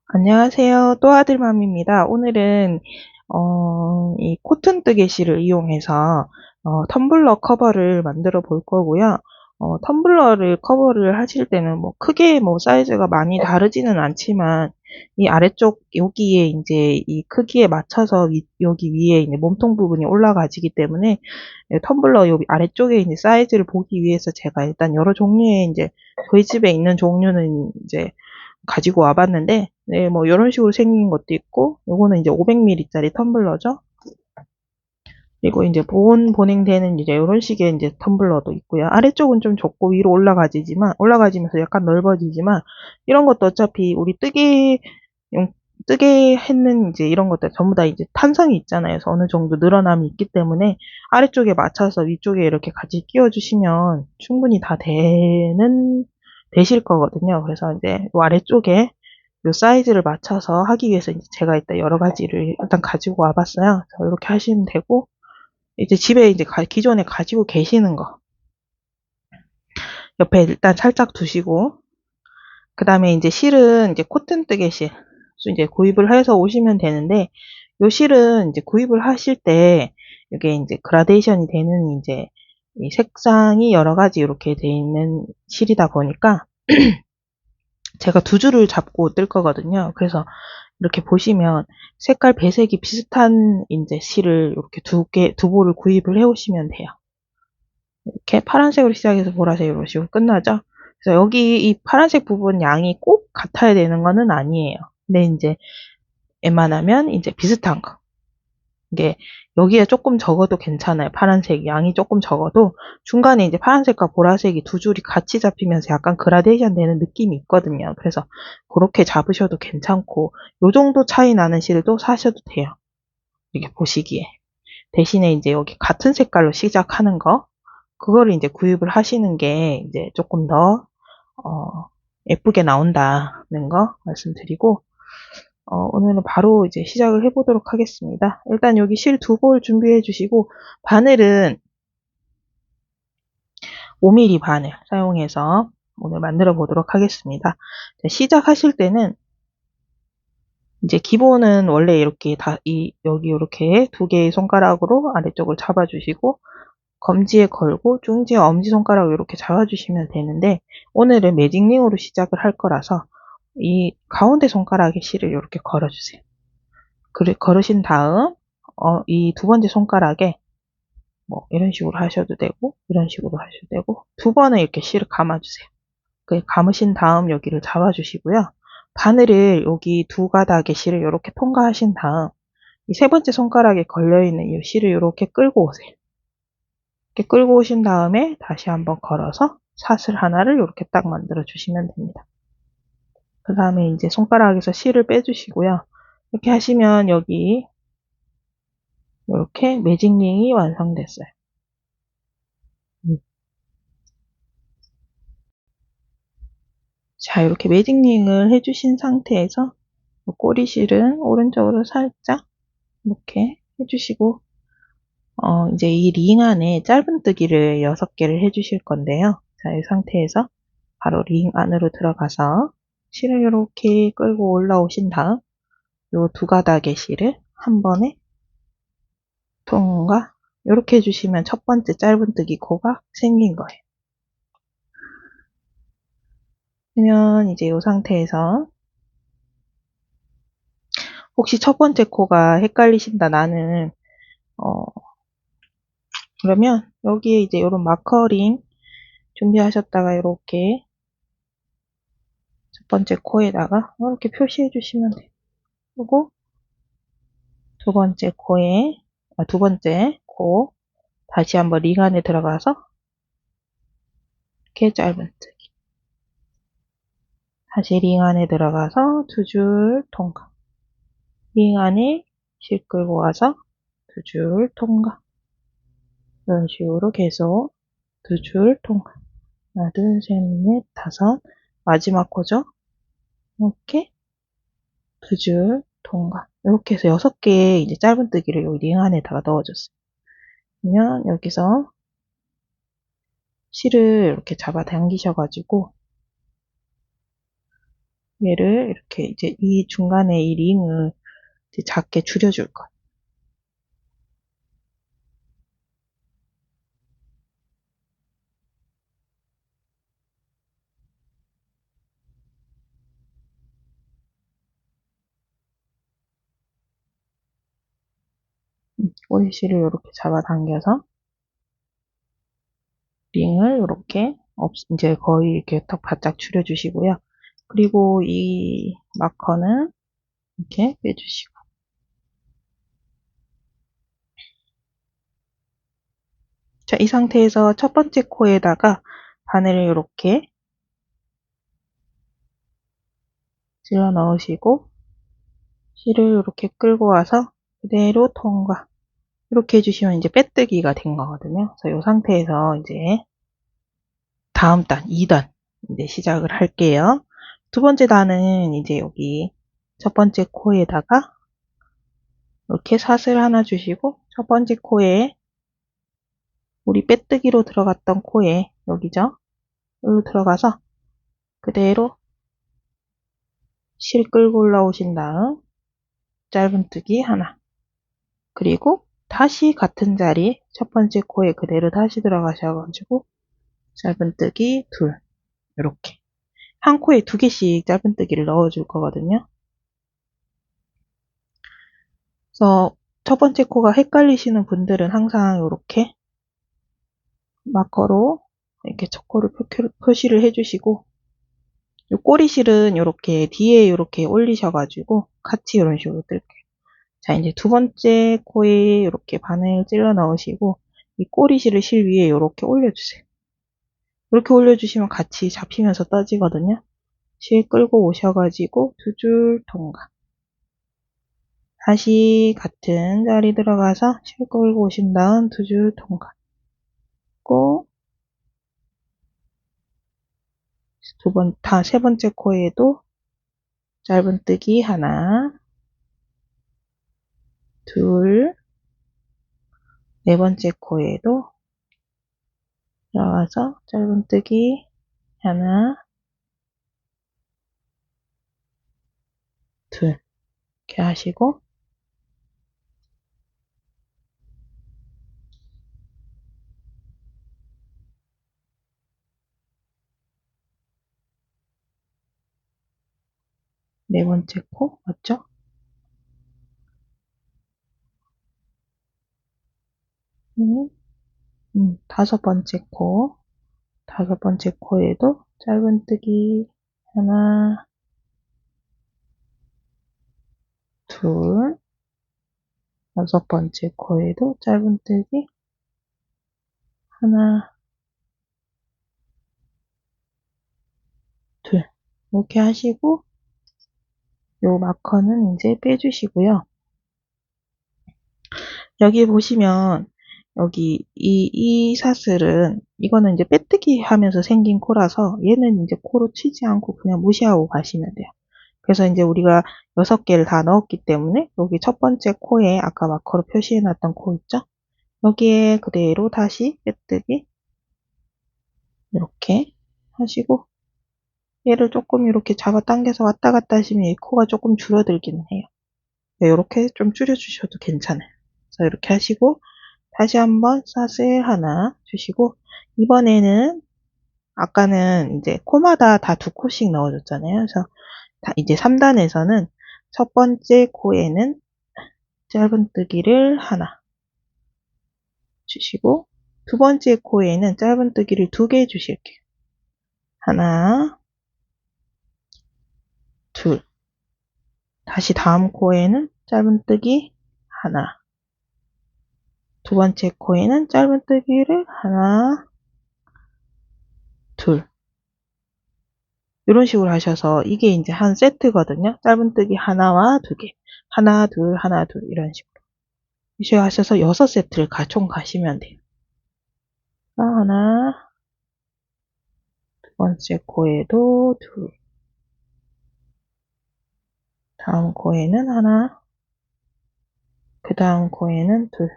안녕하세요. 또 아들맘입니다. 오늘은 이 코튼 뜨개실을 이용해서 텀블러 커버를 만들어 볼 거고요. 텀블러를 커버를 하실 때는 뭐 크게 뭐 사이즈가 많이 다르지는 않지만 이 아래쪽 여기에 이제 이 크기에 맞춰서 여기 위에 이제 몸통 부분이 올라가지기 때문에 텀블러 여기 아래쪽에 이제 사이즈를 보기 위해서 제가 일단 여러 종류의 이제 저희 집에 있는 종류는 이제 가지고 와봤는데, 네, 뭐, 이런 식으로 생긴 것도 있고, 요거는 이제 500ml짜리 텀블러죠. 그리고 이제 보냉되는 이제 이런 식의 이제 텀블러도 있고요. 아래쪽은 좀 좁고 위로 올라가지면서 약간 넓어지지만, 이런 것도 어차피 우리 뜨개 했는 이제 이런 것들 전부 다 이제 탄성이 있잖아요. 그래서 어느 정도 늘어남이 있기 때문에 아래쪽에 맞춰서 위쪽에 이렇게 같이 끼워주시면 충분히 되실 거거든요. 그래서 이제 요 아래쪽에 요 사이즈를 맞춰서 하기 위해서 이제 제가 일단 여러 가지를 일단 가지고 와봤어요. 이렇게 하시면 되고, 이제 집에 이제 기존에 가지고 계시는 거 옆에 일단 살짝 두시고, 그 다음에 이제 실은 이제 코튼 뜨개실 이제 구입을 해서 오시면 되는데, 요 실은 이제 구입을 하실 때 이게 이제 그라데이션이 되는 이제 이 색상이 여러 가지 이렇게 돼 있는 실이다 보니까 제가 두 줄을 잡고 뜰 거거든요. 그래서 이렇게 보시면 색깔 배색이 비슷한 이제 실을 이렇게 두 볼을 구입을 해 오시면 돼요. 이렇게 파란색으로 시작해서 보라색으로 오시고 끝나죠? 그래서 여기 이 파란색 부분 양이 꼭 같아야 되는 거는 아니에요. 근데 이제 웬만하면 이제 비슷한 거. 이게 여기에 조금 적어도 괜찮아요. 파란색 양이 조금 적어도 중간에 이제 파란색과 보라색이 두 줄이 같이 잡히면서 약간 그라데이션 되는 느낌이 있거든요. 그래서 그렇게 잡으셔도 괜찮고 요 정도 차이 나는 실도 사셔도 돼요. 이렇게 보시기에. 대신에 이제 여기 같은 색깔로 시작하는 거 그거를 이제 구입을 하시는 게 이제 조금 더 예쁘게 나온다는 거 말씀드리고 오늘은 바로 이제 시작을 해보도록 하겠습니다. 일단 여기 실 두 볼 준비해 주시고 바늘은 5mm 바늘 사용해서 오늘 만들어 보도록 하겠습니다. 시작하실 때는 이제 기본은 원래 이렇게 여기 이렇게 두 개의 손가락으로 아래쪽을 잡아주시고 검지에 걸고 중지와 엄지손가락을 이렇게 잡아주시면 되는데 오늘은 매직링으로 시작을 할 거라서 이 가운데 손가락에 실을 이렇게 걸어주세요. 걸으신 다음 이 두 번째 손가락에 뭐 이런 식으로 하셔도 되고 이런 식으로 하셔도 되고 두 번은 이렇게 실을 감아주세요. 감으신 다음 여기를 잡아주시고요. 바늘을 여기 두 가닥의 실을 이렇게 통과하신 다음 이 세 번째 손가락에 걸려있는 이 실을 이렇게 끌고 오세요. 이렇게 끌고 오신 다음에 다시 한번 걸어서 사슬 하나를 이렇게 딱 만들어 주시면 됩니다. 그 다음에 이제 손가락에서 실을 빼주시고요. 이렇게 하시면 여기 이렇게 매직링이 완성됐어요. 자, 이렇게 매직링을 해주신 상태에서 꼬리실은 오른쪽으로 살짝 이렇게 해주시고 이제 이 링 안에 짧은뜨기를 6개를 해주실 건데요. 자, 이 상태에서 바로 링 안으로 들어가서 실을 이렇게 끌고 올라오신 다음 요 두 가닥의 실을 한 번에 통과 이렇게 해주시면 첫 번째 짧은뜨기 코가 생긴 거예요. 그러면 이제 이 상태에서 혹시 첫 번째 코가 헷갈리신다 나는 그러면 여기에 이제 이런 마커링 준비하셨다가 이렇게 첫 번째 코에다가 이렇게 표시해 주시면 돼요. 그리고 두 번째 코 다시 한번 링 안에 들어가서 이렇게 짧은뜨기 다시 링 안에 들어가서 두 줄 통과 링 안에 실 끌고 와서 두 줄 통과 이런 식으로 계속 두 줄 통과 하나 둘 셋 넷 다섯 마지막 코죠. 이렇게 두 줄 통과 이렇게 해서 6개의 이제 짧은뜨기를 여기 링 안에다가 넣어줬어요. 그러면 여기서 실을 이렇게 잡아 당기셔가지고 얘를 이렇게 이제 이 중간에 이 링을 이제 작게 줄여줄 거예요. 꼬리실을 이렇게 잡아당겨서 링을 이렇게 이제 거의 이렇게 딱 바짝 줄여주시고요. 그리고 이 마커는 이렇게 빼주시고. 자, 이 상태에서 첫 번째 코에다가 바늘을 이렇게 찔러 넣으시고 실을 이렇게 끌고 와서 그대로 통과. 이렇게 해주시면 이제 빼뜨기가 된 거거든요. 그래서 이 상태에서 이제 다음 단, 2단 이제 시작을 할게요. 두 번째 단은 이제 여기 첫 번째 코에다가 이렇게 사슬 하나 주시고 첫 번째 코에 우리 빼뜨기로 들어갔던 코에 여기죠. 여기로 들어가서 그대로 실 끌고 올라오신 다음 짧은뜨기 하나, 그리고 다시 같은 자리 첫 번째 코에 그대로 다시 들어가셔가지고 짧은뜨기 둘, 이렇게 한 코에 두 개씩 짧은뜨기를 넣어줄 거거든요. 그래서 첫 번째 코가 헷갈리시는 분들은 항상 이렇게 마커로 이렇게 첫 코를 표시를 해주시고, 이 꼬리실은 이렇게 뒤에 이렇게 올리셔가지고 같이 이런 식으로 뜰게요. 자, 이제 두 번째 코에 이렇게 바늘 찔러 넣으시고 이 꼬리실을 실 위에 이렇게 올려주세요. 이렇게 올려주시면 같이 잡히면서 떠지거든요. 실 끌고 오셔가지고 두 줄 통과. 다시 같은 자리 들어가서 실 끌고 오신 다음 두 줄 통과. 고 세 번째 코에도 짧은뜨기 하나, 둘, 네 번째 코에도 들어가서 짧은뜨기 하나, 둘 이렇게 하시고 네 번째 코 맞죠? 다섯 번째 코, 다섯 번째 코에도 짧은뜨기 하나, 둘, 여섯 번째 코에도 짧은뜨기 하나, 둘 이렇게 하시고 요 마커는 이제 빼주시고요. 여기 보시면 여기 이 사슬은 이거는 이제 빼뜨기 하면서 생긴 코라서 얘는 이제 코로 치지 않고 그냥 무시하고 가시면 돼요. 그래서 이제 우리가 6개를 다 넣었기 때문에 여기 첫 번째 코에 아까 마커로 표시해 놨던 코 있죠? 여기에 그대로 다시 빼뜨기 이렇게 하시고 얘를 조금 이렇게 잡아당겨서 왔다 갔다 하시면 이 코가 조금 줄어들기는 해요. 네, 이렇게 좀 줄여주셔도 괜찮아요. 그래서 이렇게 하시고 다시 한번 사슬 하나 주시고 이번에는 아까는 이제 코마다 다 두 코씩 넣어줬잖아요. 그래서 이제 3단에서는 첫 번째 코에는 짧은뜨기를 하나 주시고 두 번째 코에는 짧은뜨기를 2개 주실게요. 하나, 둘. 다시 다음 코에는 짧은뜨기 하나. 두 번째 코에는 짧은뜨기를 하나, 둘. 이런 식으로 하셔서 이게 이제 한 세트거든요. 짧은뜨기 하나와 2개. 하나, 둘, 하나, 둘 이런 식으로. 이렇게 하셔서 6세트를 총 가시면 돼요. 하나, 두 번째 코에도 둘. 다음 코에는 하나, 그 다음 코에는 둘.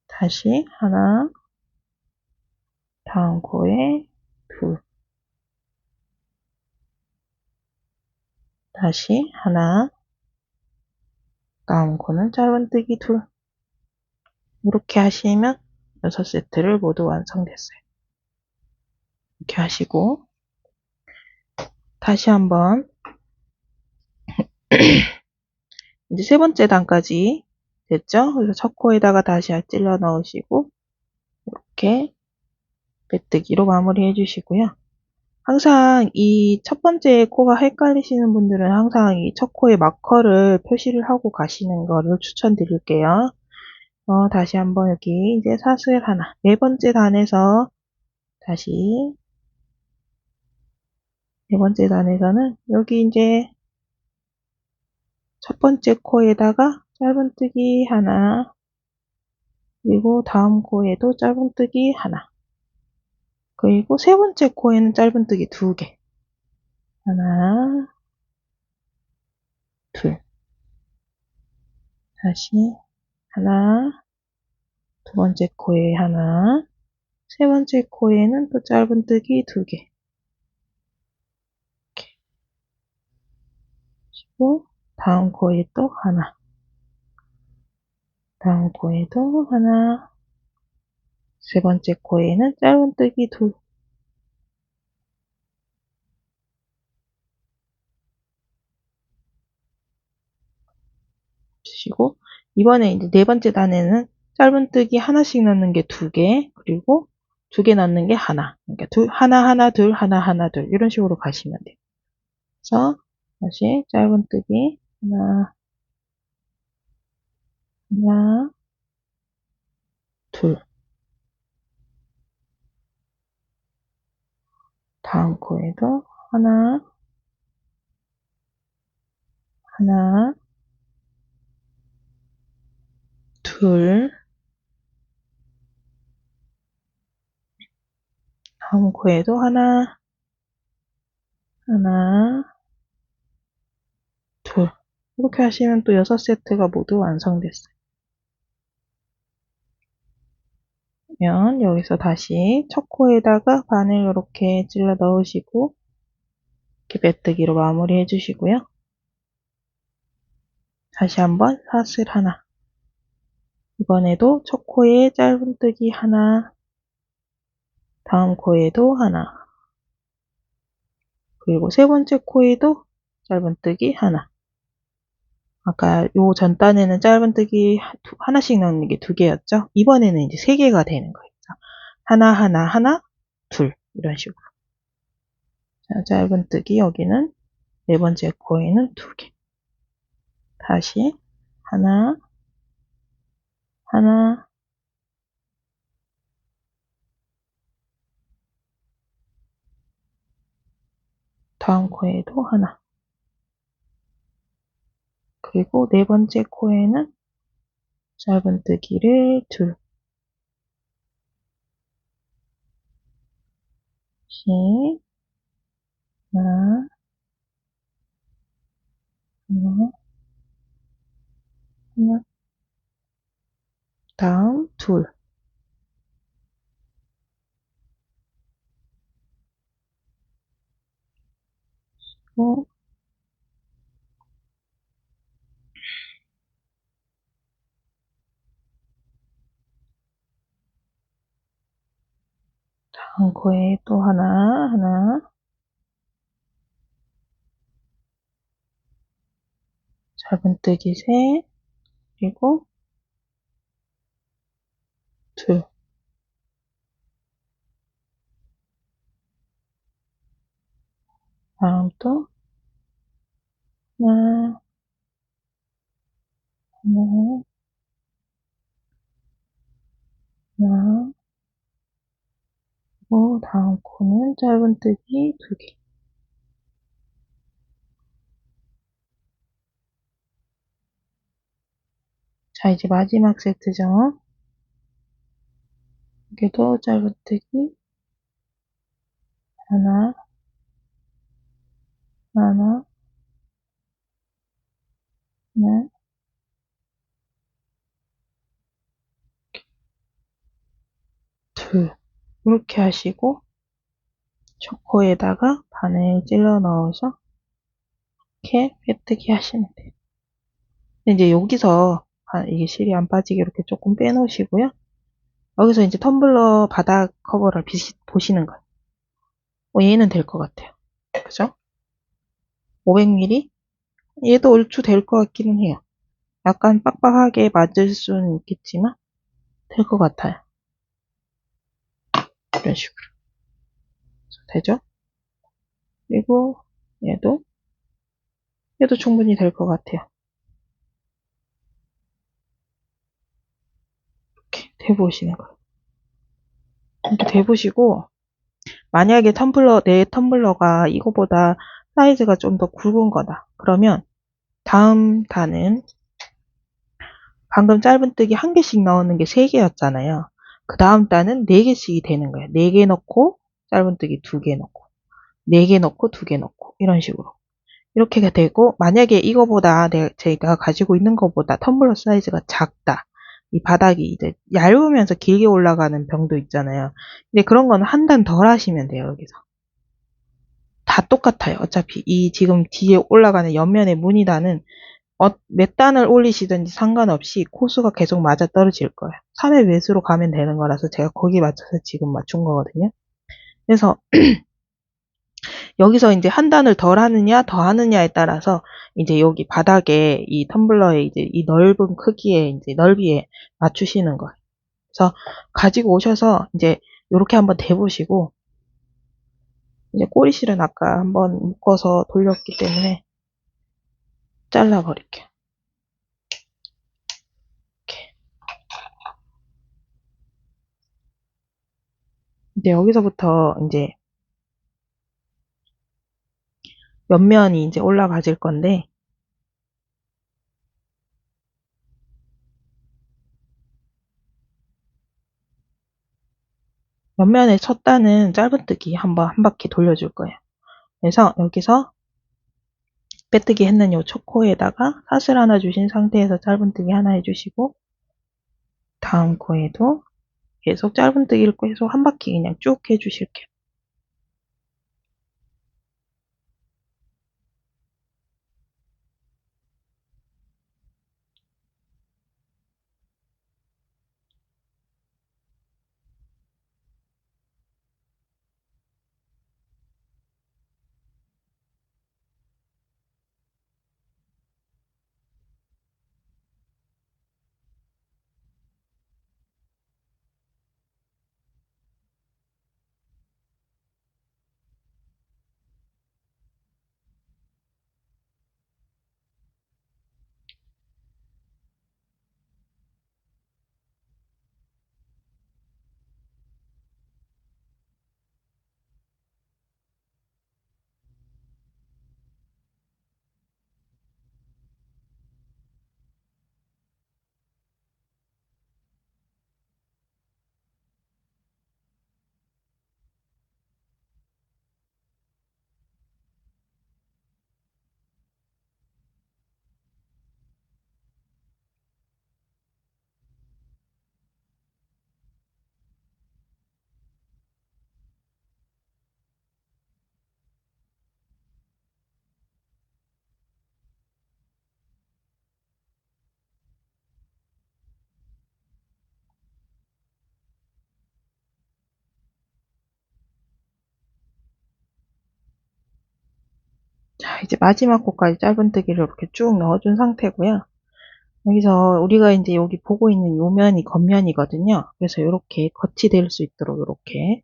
다시 하나, 다음 코에 둘. 다시 하나. 다음 코는 짧은뜨기 둘. 이렇게 하시면 6세트를 모두 완성됐어요. 이렇게 하시고 다시 한번 이제 세 번째 단까지 됐죠? 그래서 첫 코에다가 다시 찔러 넣으시고 이렇게 빼뜨기로 마무리 해주시고요. 항상 이 첫 번째 코가 헷갈리시는 분들은 항상 이 첫 코에 마커를 표시를 하고 가시는 거를 추천드릴게요. 다시 한번 여기 이제 사슬 하나, 네 번째 단에서 다시 네 번째 단에서는 여기 이제 첫 번째 코에다가 짧은뜨기 하나, 그리고 다음 코에도 짧은뜨기 하나, 그리고 세 번째 코에는 짧은뜨기 두 개, 하나, 둘, 다시 하나, 두 번째 코에 하나, 세 번째 코에는 또 짧은뜨기 두 개, 이렇게 하시고 다음 코에 또 하나, 다음 코에도 하나, 세 번째 코에는 짧은뜨기 둘, 주시고 이번에 이제 네 번째 단에는 짧은뜨기 하나씩 넣는 게 두 개, 그리고 두 개 넣는 게 하나. 그러니까 하나 하나 둘 하나 하나 둘 이런 식으로 가시면 돼요. 그래서 다시 짧은뜨기 하나 하나 둘, 다음 코에도 하나 하나 둘, 다음 코에도 하나 하나 둘, 이렇게 하시면 또 6세트가 모두 완성됐어요. 그러면 여기서 다시 첫 코에다가 바늘 이렇게 찔러 넣으시고 이렇게 메뜨기로 마무리 해주시고요. 다시 한번 사슬 하나, 이번에도 첫 코에 짧은뜨기 하나, 다음 코에도 하나, 그리고 세 번째 코에도 짧은뜨기 하나. 아까 요 전 단에는 짧은뜨기 하나씩 넣는 게 두 개였죠? 이번에는 이제 세 개가 되는 거예요. 하나 하나 하나 둘, 이런 식으로. 자, 짧은뜨기 여기는 네 번째 코에는 두 개. 다시 하나 하나 다음 코에도 하나, 그리고 네 번째 코에는 짧은뜨기를 둘, 씩 하나 하나 하나, 다음 둘, 또 다음 코에 또 하나 하나, 짧은뜨기 셋, 그리고 둘, 다음 또 하나 하나 하나, 그리고 다음 코는 짧은뜨기 두 개. 자, 이제 마지막 세트죠. 여기도 짧은뜨기 하나 하나 하나, 둘, 이렇게 하시고 초코에다가 바늘 찔러 넣어서 이렇게 빼뜨기 하시면 돼요. 이제 여기서 이게 실이 안 빠지게 이렇게 조금 빼놓으시고요. 여기서 이제 텀블러 바닥 커버를 보시는 거예요. 얘는 될 것 같아요. 그죠? 500ml? 얘도 얼추 될 것 같기는 해요. 약간 빡빡하게 맞을 수는 있겠지만 될 것 같아요. 이런 식으로. 되죠? 그리고 얘도 충분히 될 것 같아요. 이렇게 대보시는 거예요. 이렇게 대보시고 만약에 내 텀블러가 이거보다 사이즈가 좀 더 굵은 거다. 그러면 다음 단은 방금 짧은뜨기 1개씩 넣는 게 3개였잖아요. 그 다음 단은 4개씩이 되는 거예요. 4개 넣고 짧은뜨기 2개 넣고 4개 넣고 2개 넣고 이런 식으로 이렇게 되고 만약에 이거보다 제가 가지고 있는 것보다 텀블러 사이즈가 작다. 이 바닥이 이제 얇으면서 길게 올라가는 병도 있잖아요. 근데 그런 거는 한 단 덜 하시면 돼요. 여기서 다 똑같아요. 어차피 이 지금 뒤에 올라가는 옆면의 무늬단은 몇 단을 올리시든지 상관없이 코수가 계속 맞아 떨어질 거예요. 3회 매수로 가면 되는 거라서 제가 거기 맞춰서 지금 맞춘 거거든요. 그래서 여기서 이제 한 단을 덜 하느냐 더 하느냐에 따라서 이제 여기 바닥에 이 텀블러의 이제 이 넓은 크기에 이제 넓이에 맞추시는 거예요. 그래서 가지고 오셔서 이제 이렇게 한번 대보시고 이제 꼬리실은 아까 한번 묶어서 돌렸기 때문에 잘라 버릴게요. 이렇게. 이제 여기서부터 이제 옆면이 이제 올라가질 건데 옆면의 첫 단은 짧은뜨기 한번 한 바퀴 돌려줄 거예요. 그래서 여기서 빼뜨기 했는 요 초코에다가 사슬 하나 주신 상태에서 짧은뜨기 하나 해주시고 다음 코에도 계속 짧은뜨기를 계속 한 바퀴 그냥 쭉 해주실게요. 자, 이제 마지막 코까지 짧은뜨기를 이렇게 쭉 넣어준 상태고요. 여기서 우리가 이제 여기 보고 있는 요 면이 겉면이거든요. 그래서 이렇게 겉이 될 수 있도록 이렇게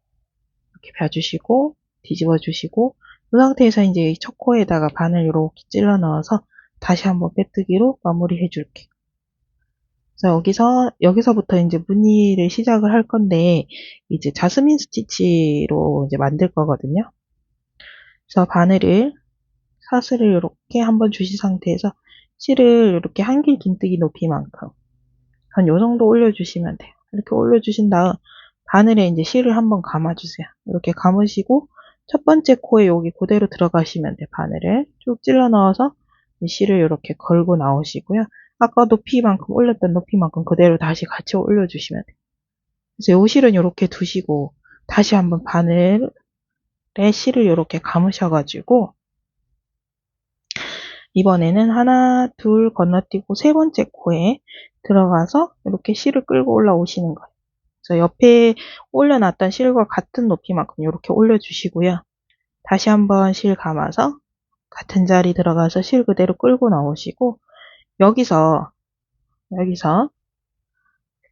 펴주시고 뒤집어 주시고 이 상태에서 이제 이 초코에다가 바늘 이렇게 찔러 넣어서 다시 한번 빼뜨기로 마무리 해줄게요. 그래서 여기서부터 이제 무늬를 시작을 할 건데 이제 자스민 스티치로 이제 만들 거거든요. 그래서 바늘을 사슬을 이렇게 한번 주신 상태에서 실을 이렇게 한길 긴뜨기 높이만큼 한 요 정도 올려주시면 돼요. 이렇게 올려주신 다음 바늘에 이제 실을 한번 감아주세요. 이렇게 감으시고 첫 번째 코에 여기 그대로 들어가시면 돼요. 바늘을 쭉 찔러 넣어서 실을 이렇게 걸고 나오시고요. 아까 높이만큼 올렸던 높이만큼 그대로 다시 같이 올려주시면 돼요. 그래서 요 실은 이렇게 두시고 다시 한번 바늘 실을 이렇게 감으셔가지고 이번에는 하나, 둘 건너뛰고 세 번째 코에 들어가서 이렇게 실을 끌고 올라오시는 거예요. 그래서 옆에 올려놨던 실과 같은 높이만큼 이렇게 올려주시고요. 다시 한번 실 감아서 같은 자리 들어가서 실 그대로 끌고 나오시고 여기서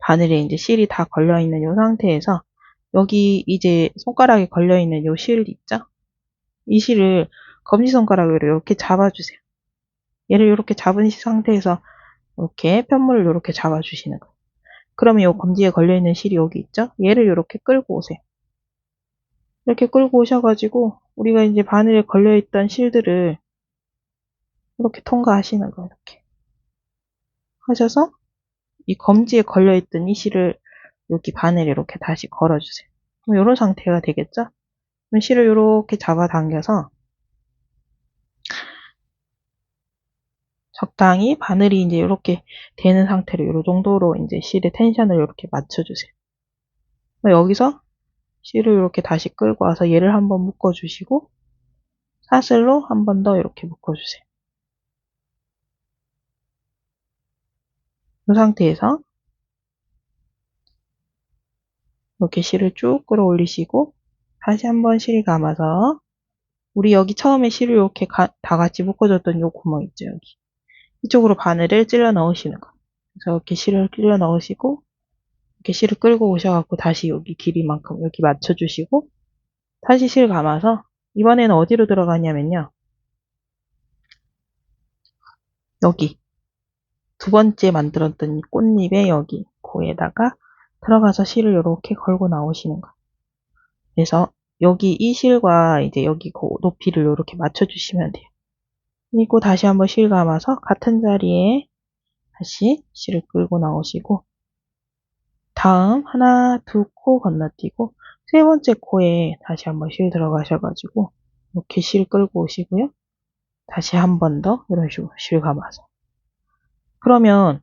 바늘에 이제 실이 다 걸려있는 이 상태에서 여기 이제 손가락에 걸려있는 이 실 있죠? 이 실을 검지손가락으로 이렇게 잡아주세요. 얘를 이렇게 잡은 상태에서 이렇게 편물을 이렇게 잡아주시는 거예요. 그러면 이 검지에 걸려있는 실이 여기 있죠? 얘를 이렇게 끌고 오세요. 이렇게 끌고 오셔가지고 우리가 이제 바늘에 걸려있던 실들을 이렇게 통과하시는 거예요. 이렇게 하셔서 이 검지에 걸려있던 이 실을 여기 바늘에 이렇게 다시 걸어주세요. 그럼 이런 상태가 되겠죠? 그럼 실을 이렇게 잡아당겨서 적당히 바늘이 이제 이렇게 되는 상태로 이 정도로 이제 실의 텐션을 이렇게 맞춰주세요. 여기서 실을 이렇게 다시 끌고 와서 얘를 한번 묶어주시고 사슬로 한 번 더 이렇게 묶어주세요. 이 상태에서 이렇게 실을 쭉 끌어올리시고 다시 한번 실 감아서 우리 여기 처음에 실을 이렇게 다 같이 묶어줬던 요 구멍 있죠, 여기. 이쪽으로 바늘을 찔러 넣으시는 거예요. 그래서 이렇게 실을 찔러 넣으시고 이렇게 실을 끌고 오셔갖고 다시 여기 길이만큼 여기 맞춰주시고 다시 실 감아서 이번에는 어디로 들어가냐면요. 여기 두 번째 만들었던 이 꽃잎의 여기 코에다가 들어가서 실을 이렇게 걸고 나오시는 거예요. 그래서 여기 이 실과 이제 여기 그 높이를 이렇게 맞춰주시면 돼요. 그리고 다시 한번 실 감아서 같은 자리에 다시 실을 끌고 나오시고 다음 하나, 두 코 건너뛰고 세 번째 코에 다시 한번 실 들어가셔가지고 이렇게 실 끌고 오시고요. 다시 한 번 더 이런 식으로 실 감아서 그러면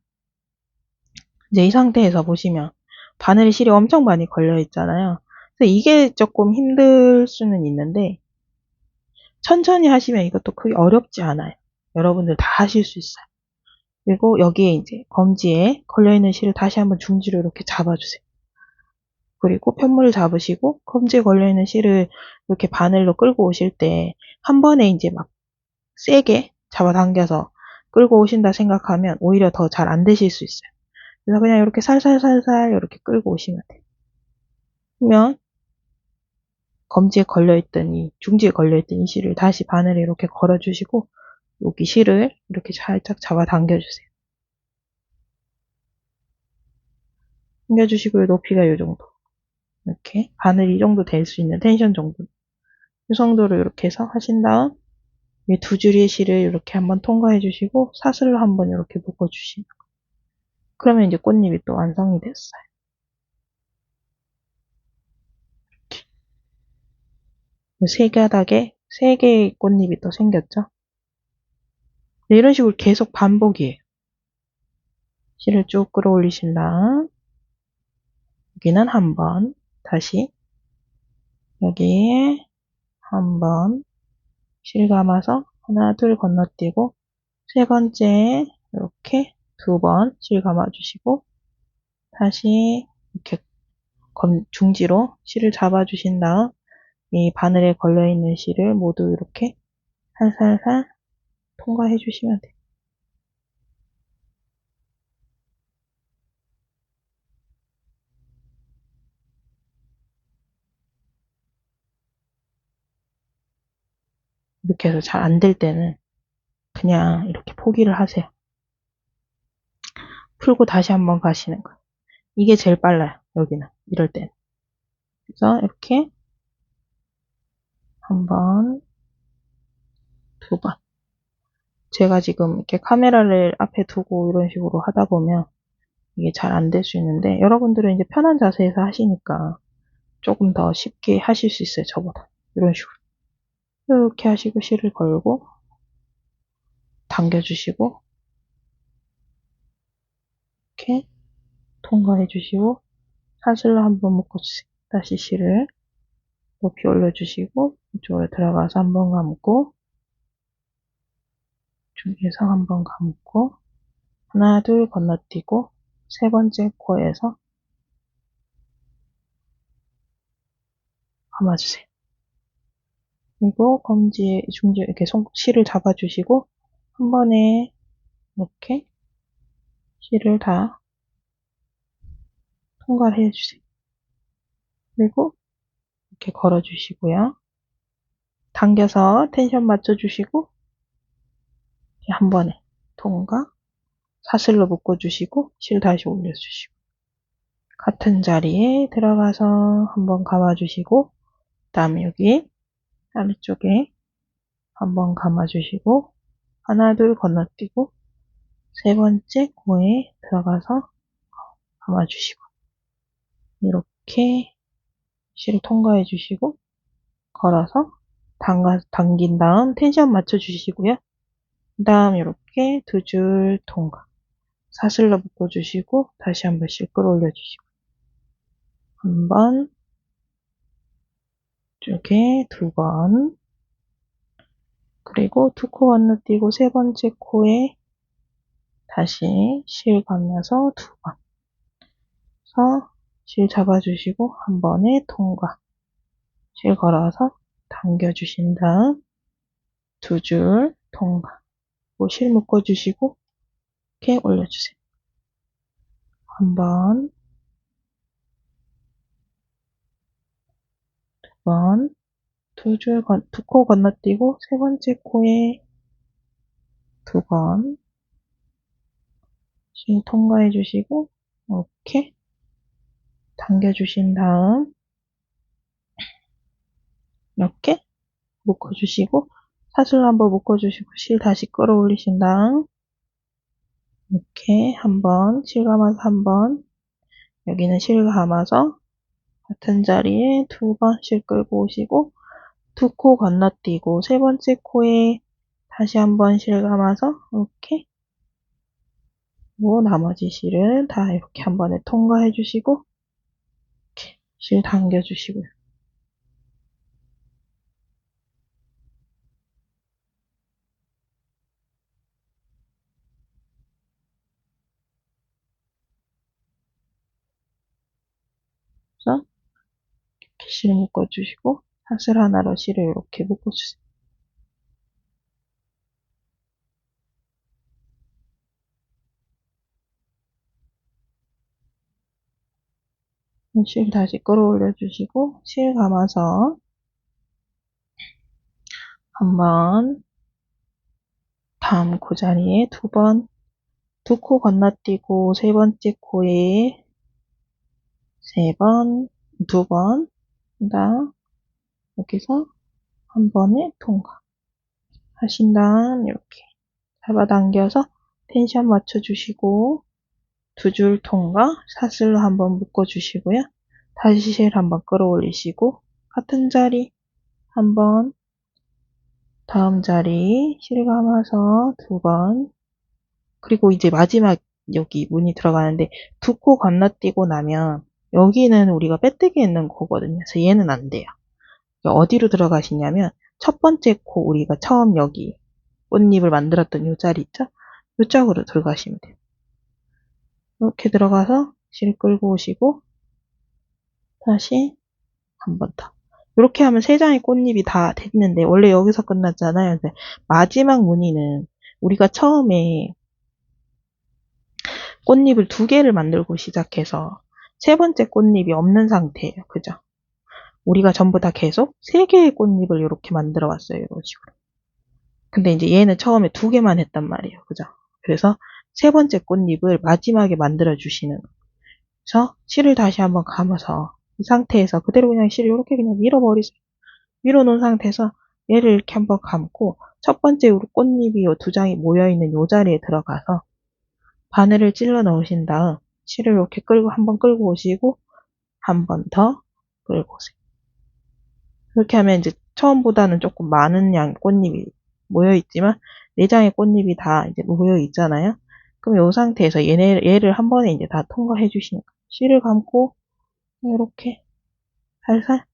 이제 이 상태에서 보시면 바늘에 실이 엄청 많이 걸려 있잖아요. 그래서 이게 조금 힘들 수는 있는데 천천히 하시면 이것도 크게 어렵지 않아요. 여러분들 다 하실 수 있어요. 그리고 여기에 이제 검지에 걸려있는 실을 다시 한번 중지로 이렇게 잡아주세요. 그리고 편물을 잡으시고 검지에 걸려있는 실을 이렇게 바늘로 끌고 오실 때 한 번에 이제 막 세게 잡아당겨서 끌고 오신다 생각하면 오히려 더 잘 안 되실 수 있어요. 그래서 그냥 이렇게 살살살살 이렇게 끌고 오시면 돼요. 그러면 검지에 걸려있던 중지에 걸려있던 이 실을 다시 바늘에 이렇게 걸어주시고 여기 실을 이렇게 살짝 잡아당겨주세요. 당겨주시고 높이가 이 정도. 이렇게 바늘 이 정도 될 수 있는 텐션 정도. 이 정도로 이렇게 해서 하신 다음 이 두 줄의 실을 이렇게 한번 통과해 주시고 사슬로 한번 이렇게 묶어 주시면 그러면 이제 꽃잎이 또 완성이 됐어요. 세 가닥에 세 개의 꽃잎이 또 생겼죠. 네, 이런 식으로 계속 반복이에요. 실을 쭉 끌어올리신 다음 여기는 한 번 다시 여기에 한 번 실 감아서 하나 둘 건너뛰고 세 번째 이렇게 두 번 실 감아주시고 다시 이렇게 중지로 실을 잡아주신 다음 이 바늘에 걸려있는 실을 모두 이렇게 살살살 통과해 주시면 돼요. 이렇게 해서 잘 안 될 때는 그냥 이렇게 포기를 하세요. 풀고 다시 한번 가시는 거예요. 이게 제일 빨라요. 여기는 이럴 때는. 그래서 이렇게 한 번, 두 번. 제가 지금 이렇게 카메라를 앞에 두고 이런 식으로 하다 보면 이게 잘 안 될 수 있는데 여러분들은 이제 편한 자세에서 하시니까 조금 더 쉽게 하실 수 있어요. 저보다. 이런 식으로. 이렇게 하시고 실을 걸고 당겨주시고 이렇게 통과해 주시고 사슬로 한번 묶어주세요. 다시 실을 높이 올려주시고 이쪽으로 들어가서 한번 감고, 쪽에서 한번 감고, 하나, 둘 건너뛰고, 세 번째 코에서 감아주세요. 그리고 검지, 중지, 이렇게 실을 잡아주시고, 한 번에 이렇게 실을 다 통과를 해주세요. 그리고 이렇게 걸어주시고요. 당겨서 텐션 맞춰주시고, 한 번에 통과, 사슬로 묶어주시고, 실 다시 올려주시고, 같은 자리에 들어가서 한번 감아주시고, 그 다음에 여기 아래쪽에 한번 감아주시고, 하나, 둘 건너뛰고, 세 번째 코에 들어가서 감아주시고, 이렇게 실 통과해 주시고, 걸어서 당긴 다음 텐션 맞춰 주시고요. 그 다음 이렇게 두 줄 통과. 사슬로 묶어 주시고, 다시 한 번씩 끌어올려 주시고, 한 번, 이쪽에 두 번, 그리고 두 코 건너뛰고 세 번째 코에 다시 실 건너서 두 번. 그래서 실 잡아주시고, 한 번에 통과. 실 걸어서 당겨주신 다음 두 줄 통과. 실 묶어주시고 이렇게 올려주세요. 한 번, 두 번, 두 코 건너뛰고 세 번째 코에 두 번, 실 통과해 주시고 이렇게 당겨주신 다음 이렇게 묶어주시고 사슬로 한번 묶어주시고 실 다시 끌어올리신 다음 이렇게 한번 실 감아서 한 번, 여기는 실 감아서 같은 자리에 두 번 실 끌고 오시고 두 코 건너뛰고 세 번째 코에 다시 한번 실 감아서 이렇게, 그리고 나머지 실은 다 이렇게 한 번에 통과해 주시고 이렇게 실 당겨 주시고요. 그래서 이렇게 실 묶어 주시고 사슬 하나로 실을 이렇게 묶어 주세요. 실 다시 끌어올려 주시고 실 감아서 한번, 다음 코 자리에 두 번, 두 코 건너뛰고 세 번째 코에 세 번, 두 번, 그다음 여기서 한 번에 통과 하신 다음 이렇게 잡아당겨서 텐션 맞춰주시고 두 줄 통과, 사슬로 한번 묶어주시고요. 다시 실 한번 끌어올리시고 같은 자리 한번, 다음 자리 실 감아서 두 번, 그리고 이제 마지막 여기 문이 들어가는데 두 코 건너뛰고 나면 여기는 우리가 빼뜨기 있는 코거든요. 그래서 얘는 안 돼요. 어디로 들어가시냐면 첫 번째 코, 우리가 처음 여기 꽃잎을 만들었던 요 자리 있죠? 요 짝으로 들어가시면 돼요. 이렇게 들어가서 실 끌고 오시고 다시 한 번 더. 이렇게 하면 세 장의 꽃잎이 다 됐는데 원래 여기서 끝났잖아요. 근데 마지막 무늬는 우리가 처음에 꽃잎을 두 개를 만들고 시작해서 세 번째 꽃잎이 없는 상태예요. 그죠? 우리가 전부 다 계속 세 개의 꽃잎을 이렇게 만들어 왔어요. 이런 식으로. 근데 이제 얘는 처음에 두 개만 했단 말이에요. 그죠? 그래서 세 번째 꽃잎을 마지막에 만들어 주시는. 그래서 실을 다시 한번 감아서 이 상태에서 그대로 그냥 실을 이렇게 그냥 밀어버리세요. 밀어놓은 상태에서 얘를 이렇게 한번 감고 첫 번째 꽃잎이 요 두 장이 모여있는 요 자리에 들어가서 바늘을 찔러 넣으신 다음 실을 이렇게 끌고 한번 끌고 오시고 한 번 더 끌고 오세요. 그렇게 하면 이제 처음보다는 조금 많은 양 꽃잎이 모여 있지만 네 장의 꽃잎이 다 이제 모여 있잖아요. 그럼 이 상태에서 얘를 한 번에 이제 다 통과해 주시는 거예요. 실을 감고 이렇게 살살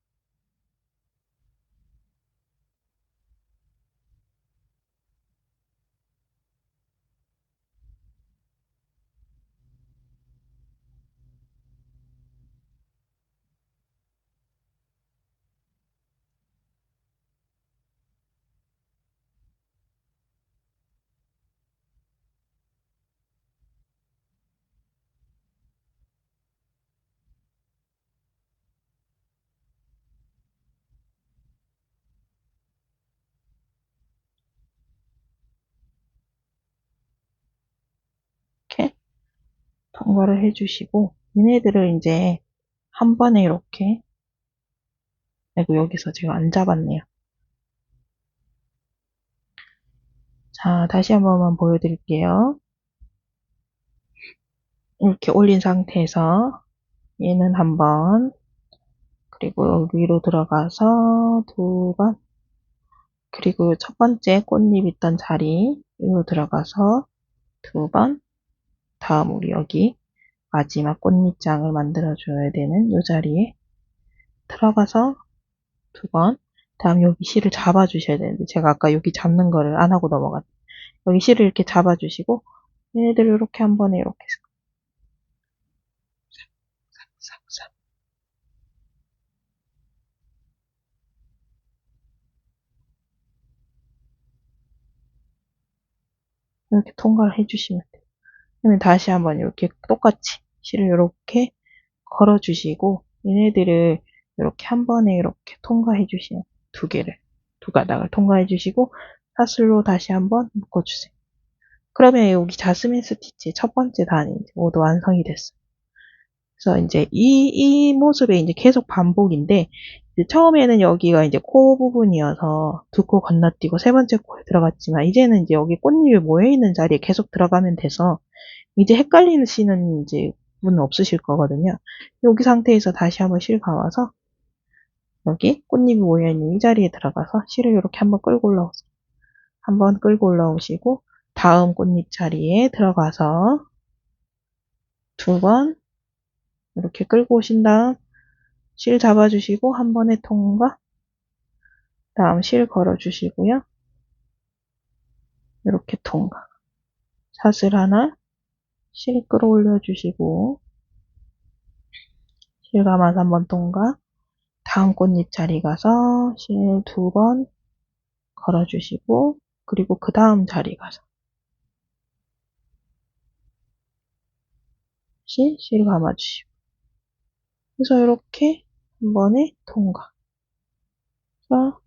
통과를 해주시고, 얘네들을 이제 한 번에 이렇게, 아이고, 여기서 제가 안 잡았네요. 자, 다시 한 번만 보여드릴게요. 이렇게 올린 상태에서 얘는 한 번, 그리고 위로 들어가서 두 번, 그리고 첫 번째 꽃잎 있던 자리 위로 들어가서 두 번, 다음 우리 여기 마지막 꽃잎장을 만들어 줘야 되는 이 자리에 들어가서 두 번, 다음 여기 실을 잡아 주셔야 되는데 제가 아까 여기 잡는 거를 안 하고 넘어갔어요. 여기 실을 이렇게 잡아 주시고 얘네들을 이렇게 한 번에 이렇게 싹싹싹 이렇게 통과를 해주시면 돼요. 그러면 다시 한번 이렇게 똑같이 실을 이렇게 걸어 주시고 얘네들을 이렇게 한 번에 이렇게 통과해 주시면 두 개를 두 가닥을 통과해 주시고 사슬로 다시 한번 묶어 주세요. 그러면 여기 자스민 스티치 첫 번째 단이 모두 완성이 됐어요. 그래서 이제 이 모습에 이제 계속 반복인데 이제 처음에는 여기가 이제 코 부분이어서 두 코 건너뛰고 세 번째 코에 들어갔지만 이제는 이제 여기 꽃잎이 모여 있는 자리에 계속 들어가면 돼서 이제 헷갈리시는 이제 부분은 없으실 거거든요. 여기 상태에서 다시 한번 실 감아서 여기 꽃잎이 모여 있는 이 자리에 들어가서 실을 이렇게 한번 끌고 올라오세요. 한번 끌고 올라오시고 다음 꽃잎 자리에 들어가서 두 번 이렇게 끌고 오신 다음 실 잡아주시고 한 번에 통과 다음 실 걸어주시고요. 이렇게 통과 사슬 하나 실 끌어올려 주시고 실 감아서 한 번 통과 다음 꽃잎 자리 가서 실 두 번 걸어주시고 그리고 그 다음 자리 가서 실 감아주시고 그래서 이렇게 한 번에 통과 그래서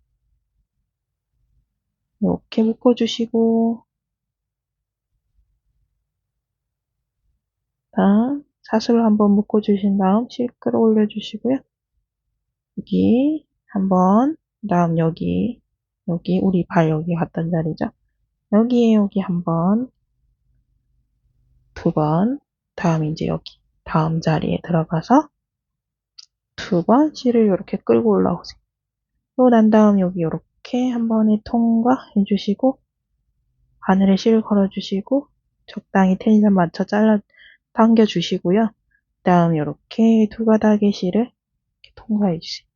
이렇게 묶어주시고 다음 사슬을 한번 묶어주신 다음 실 끌어올려 주시고요. 여기 한번 다음 여기 우리 발 여기 갔던 자리죠. 여기 한번 두 번 다음 이제 여기 다음 자리에 들어가서 두 번 실을 이렇게 끌고 올라오세요. 그리고 난 다음 여기 이렇게 한 번에 통과해 주시고 바늘에 실 걸어 주시고 적당히 텐션 맞춰 잘라 당겨 주시고요. 다음 이렇게 두 가닥의 실을 이렇게 통과해 주세요.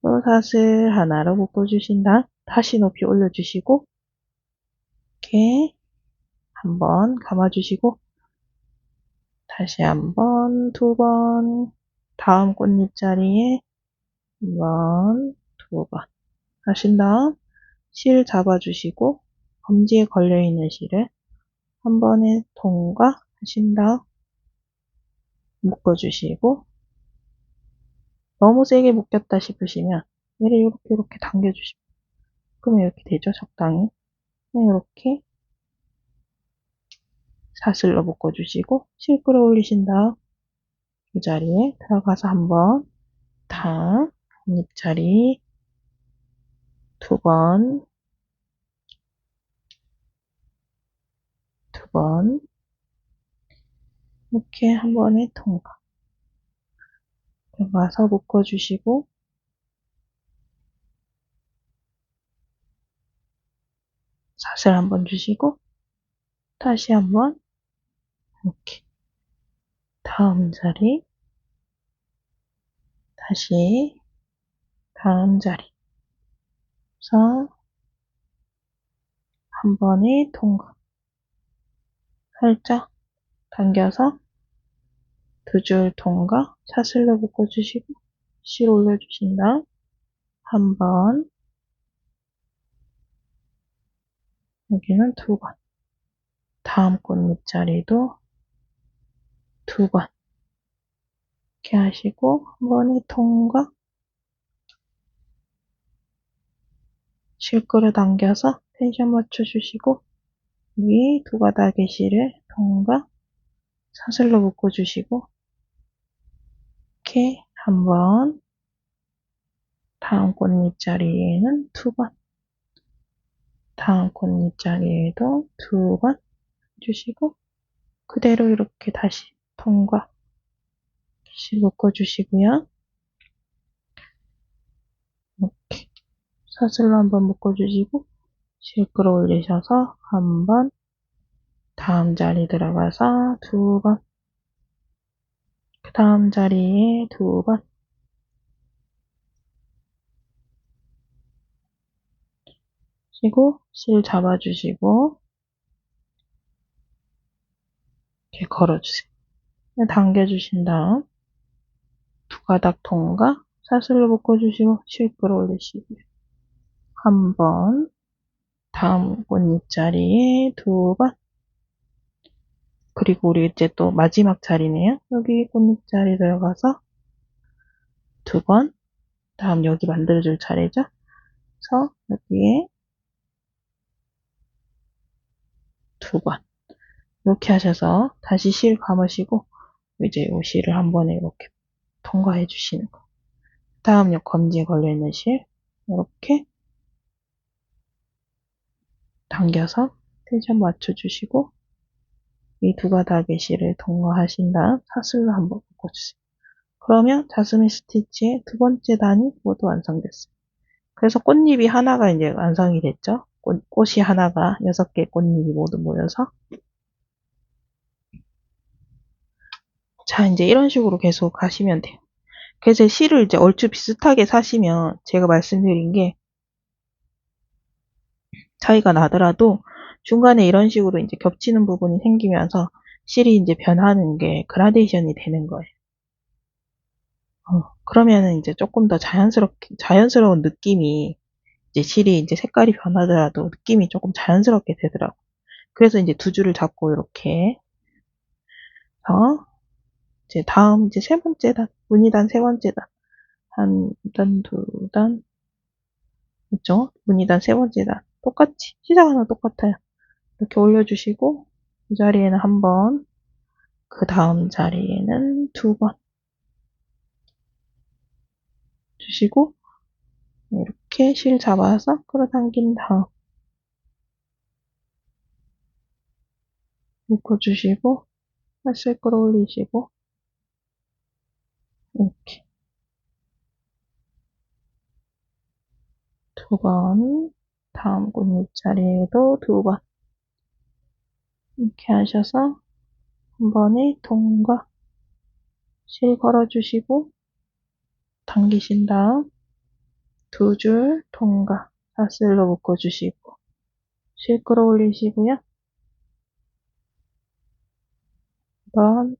또 사슬 하나로 묶어 주신 다음 다시 높이 올려 주시고 이렇게 한번 감아 주시고 다시 한번 두 번 다음 꽃잎 자리에 한 번, 두 번 하신 다음 실 잡아주시고 검지에 걸려있는 실을 한 번에 통과하신 다음 묶어주시고 너무 세게 묶였다 싶으시면 얘를 이렇게 당겨주시면 그러면 이렇게 되죠. 적당히 이렇게 사슬로 묶어주시고 실 끌어올리신 다음 이 자리에 들어가서 한번 다음 꽃잎 자리 두 번 이렇게 한 번에 통과 들어가서 묶어주시고 사슬 한번 주시고 다시 한번 이렇게 다음 자리 다시 다음 자리 그래서 한 번에 통과 살짝 당겨서 두 줄 통과 사슬로 묶어주시고 실 올려주신 다음 한 번 여기는 두 번 다음 꽃잎 자리도 두 번 이렇게 하시고 한 번에 통과 실 끌어당겨서 텐션 맞춰주시고 위 두 가닥의 실을 통과 사슬로 묶어주시고 이렇게 한 번, 다음 꽃잎 자리에는 두 번, 다음 꽃잎 자리에도 두 번 주시고 그대로 이렇게 다시 통과 다시 묶어주시고요. 이렇게 사슬로 한번 묶어주시고 실 끌어올리셔서 한 번, 다음 자리 들어가서 두 번, 그 다음 자리에 두 번, 그리고 실 잡아주시고 이렇게 걸어주세요. 당겨주신 다음 두 가닥 통과 사슬로 묶어주시고 실 끌어올리시고요. 한 번, 다음 꽃잎 자리에 두 번, 그리고 우리 이제 또 마지막 자리네요. 여기 꽃잎 자리 들어가서 두 번, 다음 여기 만들어줄 차례죠. 그래서 여기에 두 번 이렇게 하셔서 다시 실 감으시고 이제 이 실을 한 번에 이렇게 통과해 주시는 거. 다음 요 검지에 걸려있는 실 이렇게 당겨서 텐션 맞춰주시고 이 두 가닥의 실을 통과하신 다음 사슬로 한번 묶어주세요. 그러면 자스민 스티치의 두 번째 단이 모두 완성됐어요. 그래서 꽃잎이 하나가 이제 완성이 됐죠. 꽃이 하나가 6개 꽃잎이 모두 모여서 자 이제 이런 식으로 계속 하시면 돼요. 그래서 실을 이제 얼추 비슷하게 사시면 제가 말씀드린 게 차이가 나더라도 중간에 이런 식으로 이제 겹치는 부분이 생기면서 실이 이제 변하는 게 그라데이션이 되는 거예요. 그러면은 이제 조금 더 자연스러운 느낌이 이제 실이 이제 색깔이 변하더라도 느낌이 조금 자연스럽게 되더라고. 그래서 이제 두 줄을 잡고 이렇게 이제 다음 이제 세 번째 단, 무늬단 세 번째 단, 한 단, 두 단, 그죠? 무늬단 세 번째 단. 똑같이, 시작하는 똑같아요. 이렇게 올려주시고, 이 자리에는 한 번, 그 다음 자리에는 두 번 주시고, 이렇게 실 잡아서 끌어당긴 다음, 묶어주시고, 살살 끌어올리시고, 이렇게 두 번, 다음 꽃잎 자리에도 두 번, 이렇게 하셔서 한 번에 통과, 실 걸어주시고, 당기신 다음, 두 줄 통과, 사슬로 묶어주시고, 실 끌어올리시고요. 한 번,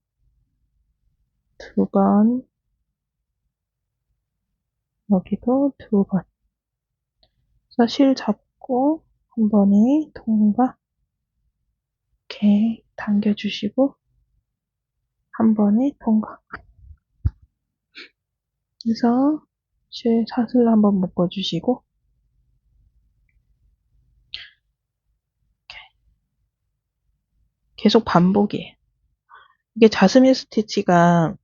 두 번, 여기도 두 번. 그래서 실 잡고, 한 번에 통과, 이렇게 당겨주시고, 한 번에 통과. 그래서 실 사슬 한번 묶어주시고, 계속 반복이에요. 이게 자스민 스티치가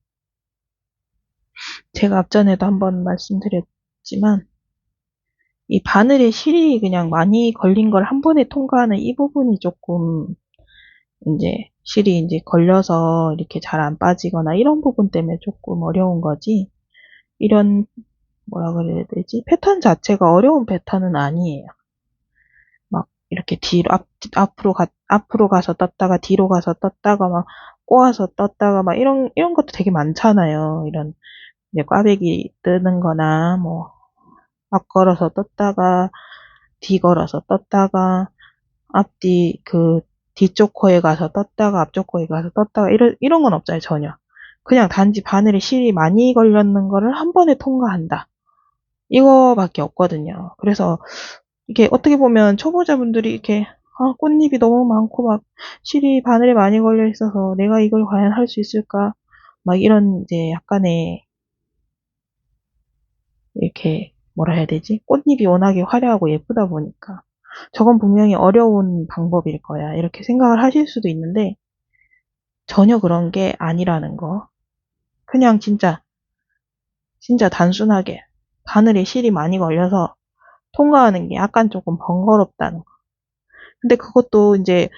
제가 앞전에도 한번 말씀드렸지만 이 바늘에 실이 그냥 많이 걸린 걸 한 번에 통과하는 이 부분이 조금 이제 실이 이제 걸려서 이렇게 잘 안 빠지거나 이런 부분 때문에 조금 어려운 거지. 이런 뭐라 그래야 되지? 패턴 자체가 어려운 패턴은 아니에요. 막 이렇게 뒤로 앞으로 가서 떴다가 뒤로 가서 떴다가 막 꼬아서 떴다가 막 이런 것도 되게 많잖아요. 이런 이제 꽈배기 뜨는 거나 뭐 앞 걸어서 떴다가 뒤 걸어서 떴다가 앞뒤 그 뒤쪽 코에 가서 떴다가 앞쪽 코에 가서 떴다가 이런 건 없어요. 전혀. 그냥 단지 바늘에 실이 많이 걸렸는 거를 한 번에 통과한다. 이거밖에 없거든요. 그래서 이게 어떻게 보면 초보자분들이 이렇게 꽃잎이 너무 많고 막 실이 바늘에 많이 걸려 있어서 내가 이걸 과연 할 수 있을까? 막 이런 이제 약간의 이렇게 뭐라 해야 되지? 꽃잎이 워낙에 화려하고 예쁘다 보니까 저건 분명히 어려운 방법일 거야. 이렇게 생각을 하실 수도 있는데 전혀 그런 게 아니라는 거. 그냥 진짜 단순하게 바늘에 실이 많이 걸려서 통과하는 게 약간 조금 번거롭다는 거. 근데 그것도 이제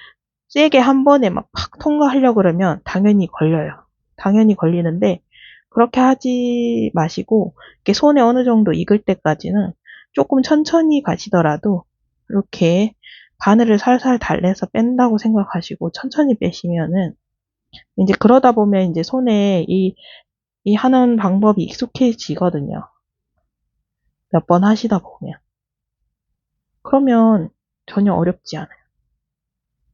세게 한 번에 막 팍 통과하려고 그러면 당연히 걸려요. 당연히 걸리는데 그렇게 하지 마시고 이렇게 손에 어느 정도 익을 때까지는 조금 천천히 가시더라도 이렇게 바늘을 살살 달래서 뺀다고 생각하시고 천천히 빼시면은 이제 그러다 보면 이제 손에 이 하는 방법이 익숙해지거든요. 몇 번 하시다 보면. 그러면 전혀 어렵지 않아요.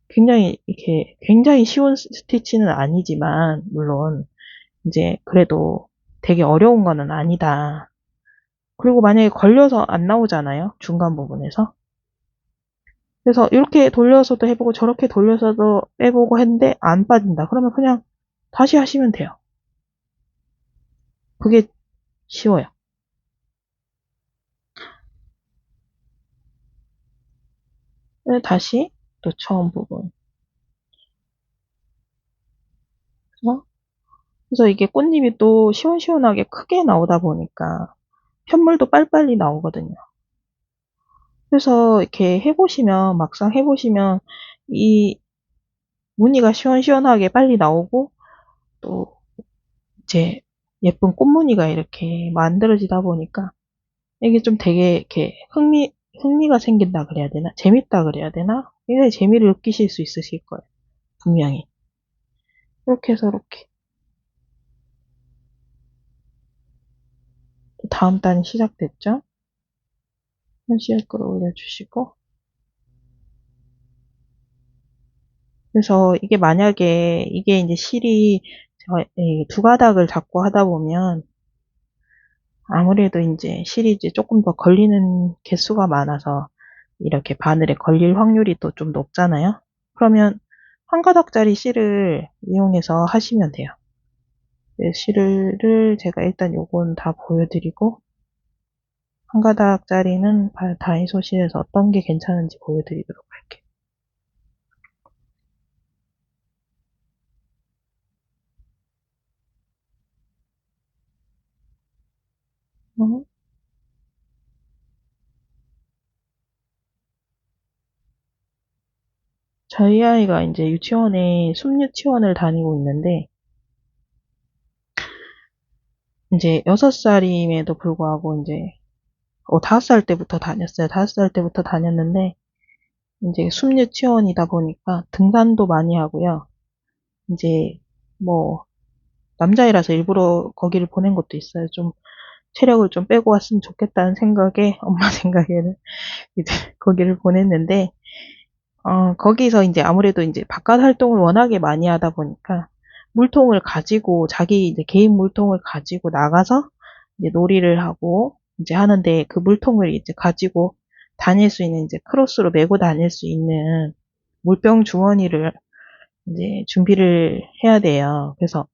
굉장히 쉬운 스티치는 아니지만, 물론, 이제 그래도 되게 어려운 거는 아니다. 그리고 만약에 걸려서 안 나오잖아요. 중간 부분에서. 그래서 이렇게 돌려서도 해보고 저렇게 돌려서도 빼보고 했는데 안 빠진다. 그러면 그냥 다시 하시면 돼요. 그게 쉬워요. 다시 또 처음 부분. 어? 그래서 이게 꽃잎이 또 시원시원하게 크게 나오다 보니까 편물도 빨리빨리 나오거든요. 그래서 이렇게 해보시면, 막상 해보시면 이 무늬가 시원시원하게 빨리 나오고 또 이제 예쁜 꽃무늬가 이렇게 만들어지다 보니까 이게 좀 되게 이렇게 흥미가 생긴다 그래야 되나? 재밌다 그래야 되나? 굉장히 재미를 느끼실 수 있으실 거예요. 분명히. 이렇게 해서 이렇게. 다음 단이 시작됐죠? 현실 끌어올려주시고. 그래서 이게 만약에 이게 이제 실이 두 가닥을 잡고 하다 보면 아무래도 이제 실이 이제 조금 더 걸리는 개수가 많아서 이렇게 바늘에 걸릴 확률이 또 좀 높잖아요. 그러면 한 가닥짜리 실을 이용해서 하시면 돼요. 실을 제가 일단 요건 다 보여드리고 한 가닥짜리는 다이소실에서 어떤 게 괜찮은지 보여드리도록 할게요. 어? 저희 아이가 이제 유치원에 숲유치원을 다니고 있는데 이제 6살임에도 불구하고 이제 5살 때부터 다녔어요. 5살 때부터 다녔는데 이제 숲유치원이다 보니까 등산도 많이 하고요. 이제 뭐 남자애라서 일부러 거기를 보낸 것도 있어요. 좀 체력을 좀 빼고 왔으면 좋겠다는 생각에 엄마 생각에는 이제 거기를 보냈는데 거기서 이제 아무래도 이제 바깥 활동을 워낙에 많이 하다 보니까 물통을 가지고 자기 이제 개인 물통을 가지고 나가서 이제 놀이를 하고 이제 하는데 그 물통을 이제 가지고 다닐 수 있는 이제 크로스로 메고 다닐 수 있는 물병 주머니를 이제 준비를 해야 돼요. 그래서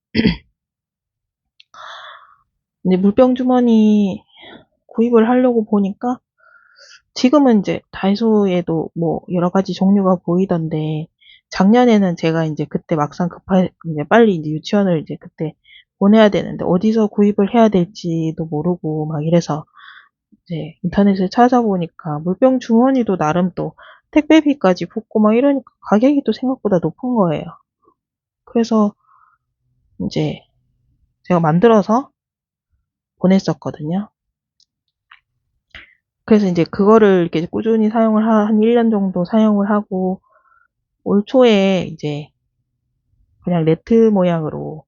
이제 물병 주머니 구입을 하려고 보니까 지금은 이제 다이소에도 뭐 여러 가지 종류가 보이던데 작년에는 제가 이제 그때 막상 이제 빨리 이제 유치원을 이제 그때 보내야 되는데 어디서 구입을 해야 될지도 모르고 막 이래서 이제 인터넷을 찾아보니까 물병 주머니도 나름 또 택배비까지 붙고 막 이러니까 가격이 또 생각보다 높은 거예요. 그래서 이제 제가 만들어서 보냈었거든요. 그래서 이제 그거를 이렇게 꾸준히 한 1년 정도 사용을 하고 올 초에 이제 그냥 네트 모양으로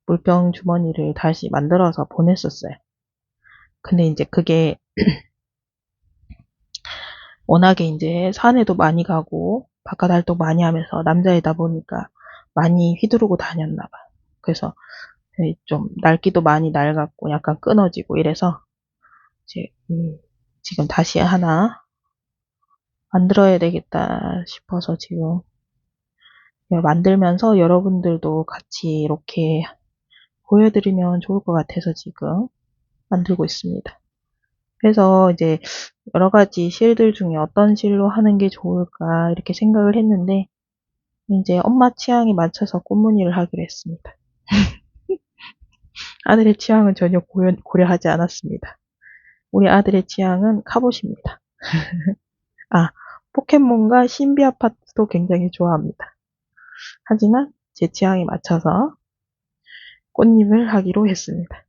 물병 주머니를 다시 만들어서 보냈었어요. 근데 이제 그게 워낙에 이제 산에도 많이 가고 바깥 활동 많이 하면서 남자이다 보니까 많이 휘두르고 다녔나 봐. 그래서 좀 낡기도 많이 낡았고 약간 끊어지고 이래서 이제 지금 다시 하나 만들어야 되겠다 싶어서 지금 만들면서 여러분들도 같이 이렇게 보여드리면 좋을 것 같아서 지금 만들고 있습니다. 그래서 이제 여러 가지 실들 중에 어떤 실로 하는 게 좋을까 이렇게 생각을 했는데 이제 엄마 취향에 맞춰서 꽃무늬를 하기로 했습니다. 아들의 취향은 전혀 고려하지 않았습니다. 우리 아들의 취향은 카봇입니다. 아, 포켓몬과 신비 아파트도 굉장히 좋아합니다. 하지만 제 취향에 맞춰서 꽃잎을 하기로 했습니다.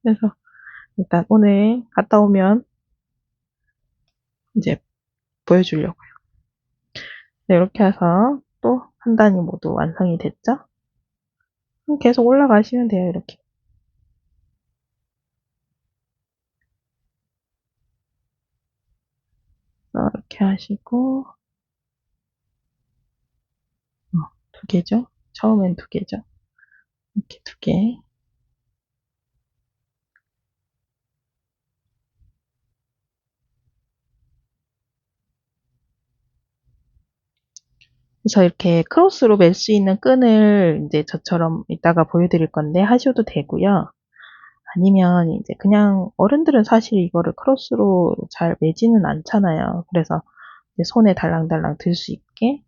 그래서 일단 오늘 갔다 오면 이제 보여주려고요. 네, 이렇게 해서 또 한 단이 모두 완성이 됐죠? 계속 올라가시면 돼요, 이렇게. 이렇게 하시고, 두 개죠? 처음엔 두 개죠? 이렇게 두 개. 그래서 이렇게 크로스로 멜 수 있는 끈을 이제 저처럼 이따가 보여드릴 건데 하셔도 되고요. 아니면 이제 그냥 어른들은 사실 이거를 크로스로 잘 매지는 않잖아요. 그래서 이제 손에 달랑달랑 들 수 있게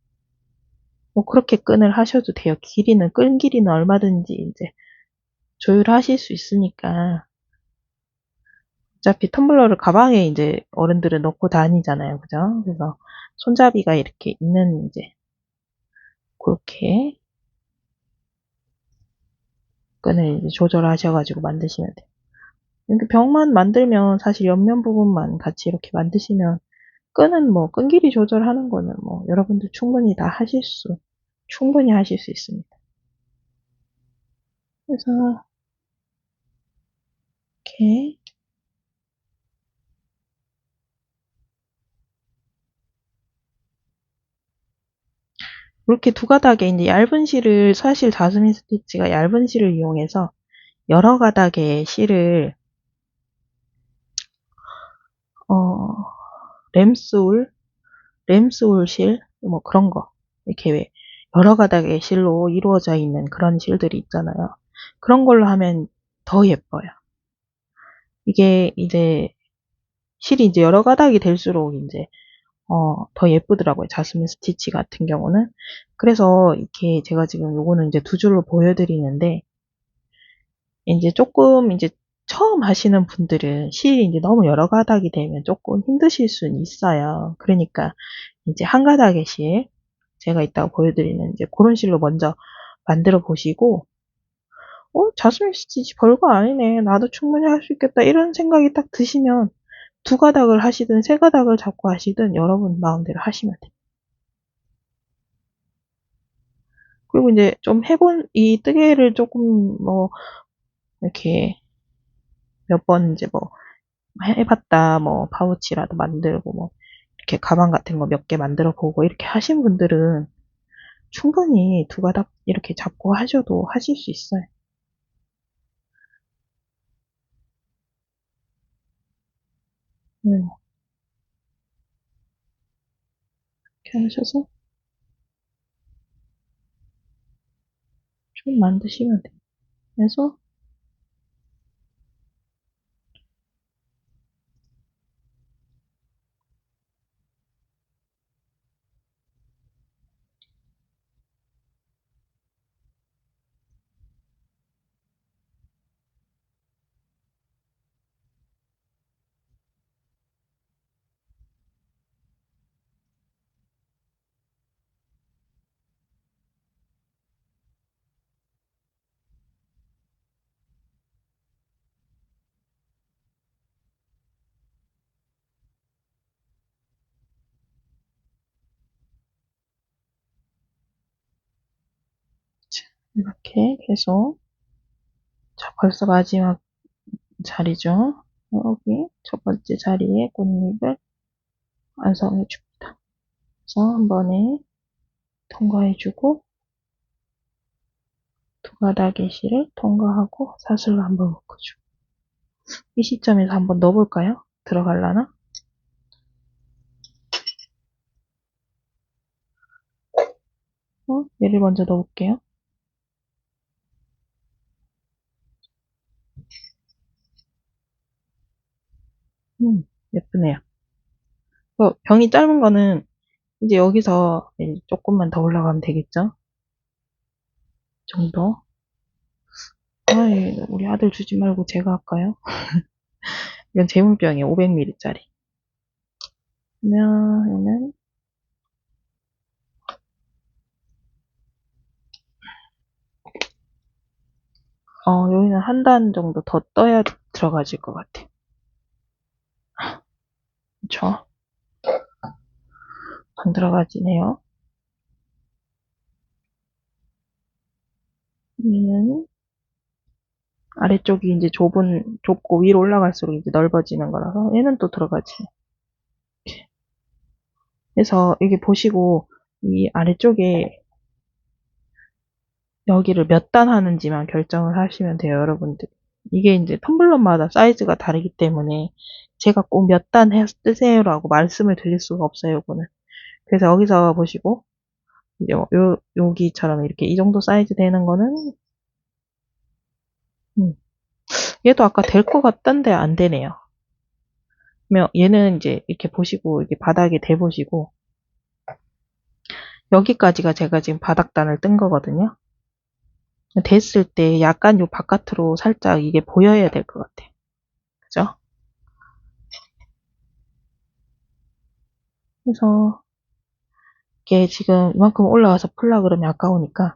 뭐 그렇게 끈을 하셔도 돼요. 끈 길이는 얼마든지 이제 조율하실 수 있으니까. 어차피 텀블러를 가방에 이제 어른들은 넣고 다니잖아요. 그죠? 그래서 손잡이가 이렇게 있는 이제 그렇게 끈을 이제 조절하셔가지고 만드시면 돼요. 이렇게 병만 만들면 사실 옆면 부분만 같이 이렇게 만드시면 끈은 뭐 끈 길이 조절하는 거는 뭐 여러분들 충분히 하실 수 있습니다. 그래서 이렇게 이렇게 두 가닥에 이제 얇은 실을 사실 자스민 스티치가 얇은 실을 이용해서 여러 가닥의 실을 어 램솔 램솔 실 뭐 그런 거 이렇게 왜 여러 가닥의 실로 이루어져 있는 그런 실들이 있잖아요. 그런 걸로 하면 더 예뻐요. 이게 이제 실이 이제 여러 가닥이 될수록 이제 더 예쁘더라고요. 자스민 스티치 같은 경우는. 그래서 이렇게 제가 지금 요거는 이제 두 줄로 보여드리는데 이제 조금 이제 처음 하시는 분들은 실이 이제 너무 여러 가닥이 되면 조금 힘드실 수는 있어요. 그러니까 이제 한 가닥의 실 제가 이따가 보여드리는 이제 그런 실로 먼저 만들어 보시고 자스민 스티치 별거 아니네. 나도 충분히 할 수 있겠다. 이런 생각이 딱 드시면 두 가닥을 하시든 세 가닥을 잡고 하시든 여러분 마음대로 하시면 돼요. 그리고 이제 좀 해본 이 뜨개를 조금 뭐 이렇게 몇 번 이제 뭐 해봤다 뭐 파우치라도 만들고 뭐 이렇게 가방 같은 거 몇 개 만들어 보고 이렇게 하신 분들은 충분히 두 가닥 이렇게 잡고 하셔도 하실 수 있어요. 이렇게 하셔서 좀 만드시면 돼요. 그래서 이렇게 계속 자 벌써 마지막 자리죠. 여기 첫 번째 자리에 꽃잎을 완성해 줍니다. 그래서 한 번에 통과해주고 두 가닥의 실을 통과하고 사슬로 한번 묶어주고 이 시점에서 한번 넣어볼까요? 들어갈라나? 얘를 먼저 넣어볼게요. 예쁘네요. 병이 짧은 거는 이제 여기서 이제 조금만 더 올라가면 되겠죠? 정도. 아이, 우리 아들 주지 말고 제가 할까요? 이건 재물병이에요. 500ml짜리. 그러면은, 여기는 한 단 정도 더 떠야 들어가질 것 같아요. 그쵸? 안 들어가지네요. 얘는 아래쪽이 이제 좁고 위로 올라갈수록 이제 넓어지는 거라서 얘는 또 들어가지. 그래서 여기 보시고 이 아래쪽에 여기를 몇 단 하는지만 결정을 하시면 돼요, 여러분들. 이게 이제 텀블러마다 사이즈가 다르기 때문에 제가 꼭 몇 단 뜨세요라고 말씀을 드릴 수가 없어요, 이거는. 그래서 여기서 보시고 이제 여기처럼 이렇게 이 정도 사이즈 되는 거는 음, 얘도 아까 될 것 같던데 안 되네요. 그러면 얘는 이제 이렇게 보시고 이렇게 바닥에 대보시고 여기까지가 제가 지금 바닥단을 뜬 거거든요. 됐을 때 약간 요 바깥으로 살짝 이게 보여야 될 것 같아요. 그죠? 그래서 이게 지금 이만큼 올라와서 풀라 그러면 아까우니까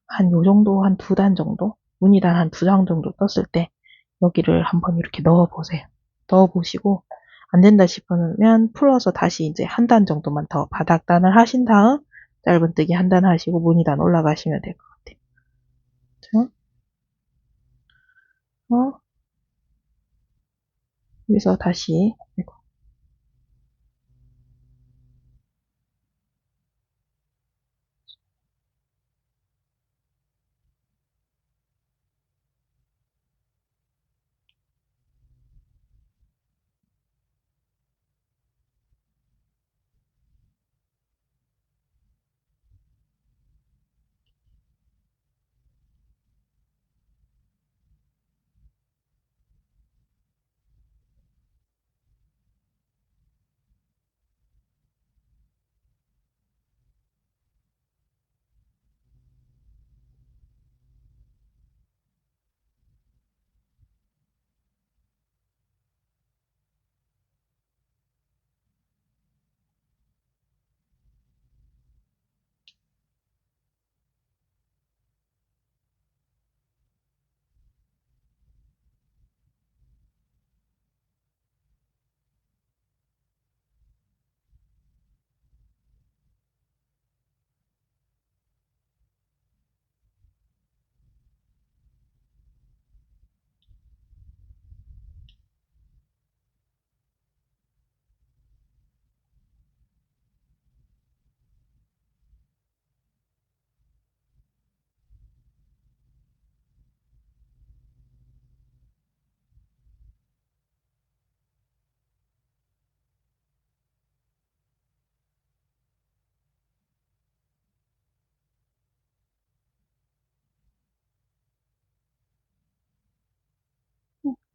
한 요 정도, 한 두 단 정도? 무늬단 한 두 장 정도 떴을 때 여기를 한번 이렇게 넣어 보세요. 넣어 보시고 안 된다 싶으면 풀어서 다시 이제 한 단 정도만 더 바닥단을 하신 다음 짧은뜨기 한 단 하시고 무늬단 올라가시면 될 것 같아요. 그죠? 어? 여기서 다시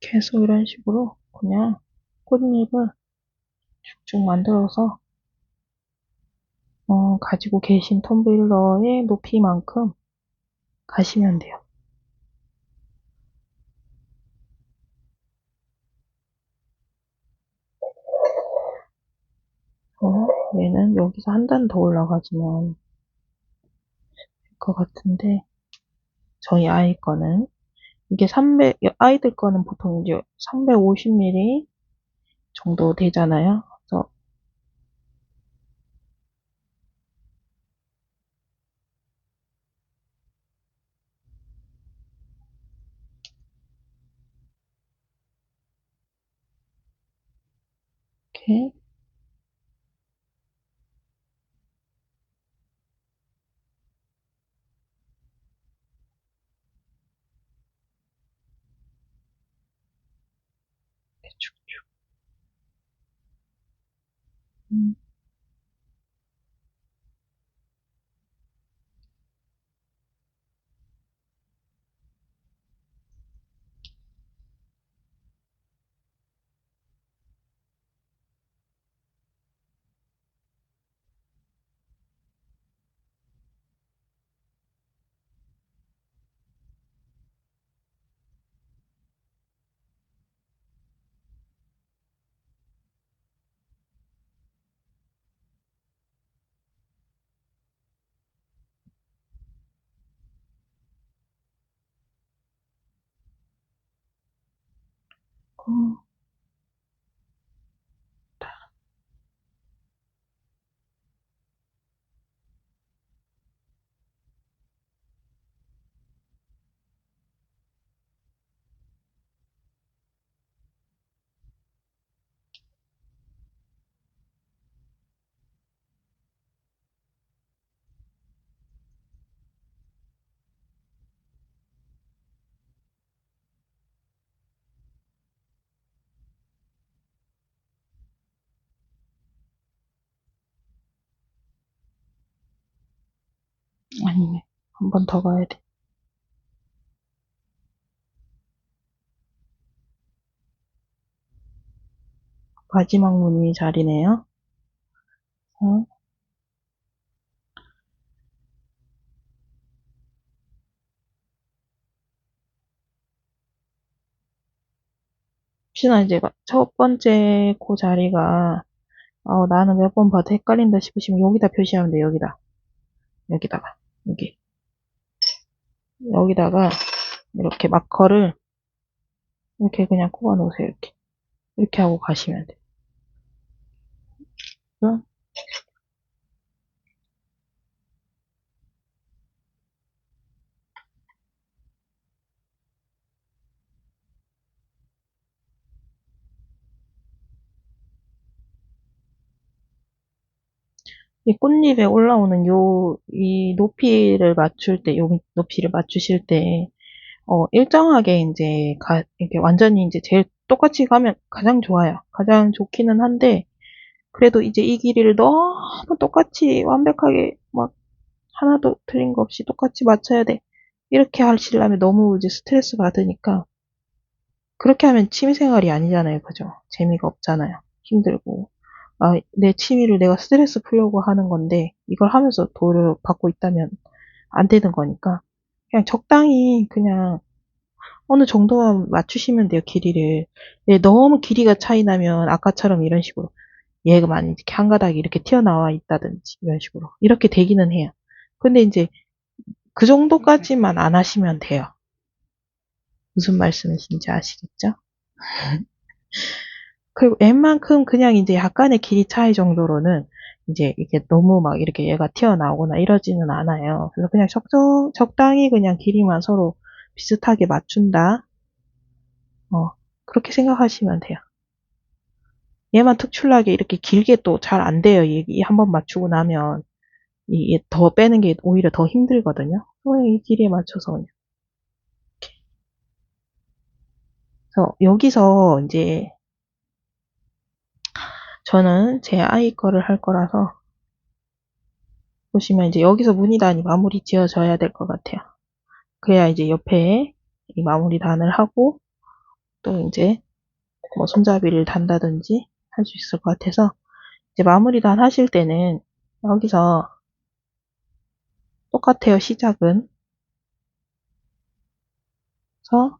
계속 이런 식으로 그냥 꽃잎을 쭉쭉 만들어서 가지고 계신 텀블러의 높이만큼 가시면 돼요. 얘는 여기서 한 단 더 올라가지면 될 것 같은데 저희 아이 거는 이게 300 아이들 거는 보통 이제 350ml 정도 되잖아요. 그래서 이렇게 쭉쭉 음, 아니네. 한 번 더 가야 돼. 마지막 문이 자리네요. 어, 혹시나 이제 첫 번째 그 자리가 나는 몇 번 봐도 헷갈린다 싶으시면 여기다 표시하면 돼. 여기다. 여기다가. 여기. 여기다가 이렇게 마커를 이렇게 그냥 꼽아 놓으세요. 이렇게. 이렇게 하고 가시면 돼요. 응? 이 꽃잎에 올라오는 이 높이를 맞출 때, 요 높이를 맞추실 때, 일정하게 이제 이렇게 완전히 이제 제일 똑같이 가면 가장 좋아요. 가장 좋기는 한데, 그래도 이제 이 길이를 너무 똑같이 완벽하게 막 하나도 틀린 거 없이 똑같이 맞춰야 돼. 이렇게 하시려면 너무 이제 스트레스 받으니까, 그렇게 하면 취미생활이 아니잖아요. 그죠? 재미가 없잖아요. 힘들고. 내 취미를 내가 스트레스 풀려고 하는 건데, 이걸 하면서 돈을 받고 있다면 안 되는 거니까, 그냥 적당히 그냥 어느 정도만 맞추시면 돼요, 길이를. 예, 너무 길이가 차이 나면 아까처럼 이런 식으로 얘가만 이렇게 한 가닥이 이렇게 튀어나와 있다든지 이런 식으로 이렇게 되기는 해요. 근데 이제 그 정도까지만 안 하시면 돼요. 무슨 말씀이신지 아시겠죠? 그리고 웬만큼 그냥 이제 약간의 길이 차이 정도로는 이제 이게 너무 막 이렇게 얘가 튀어나오거나 이러지는 않아요. 그래서 그냥 적당히 그냥 길이만 서로 비슷하게 맞춘다. 그렇게 생각하시면 돼요. 얘만 특출나게 이렇게 길게 또 잘 안 돼요. 이 한 번 맞추고 나면 이게 더 빼는 게 오히려 더 힘들거든요. 그냥 이 길이에 맞춰서 그냥. 그래서 여기서 이제 저는 제 아이 거를 할 거라서 보시면 이제 여기서 무늬단이 마무리 지어져야 될 것 같아요. 그래야 이제 옆에 이 마무리 단을 하고 또 이제 뭐 손잡이를 단다든지 할 수 있을 것 같아서 이제 마무리 단 하실 때는 여기서 똑같아요. 시작은 그래서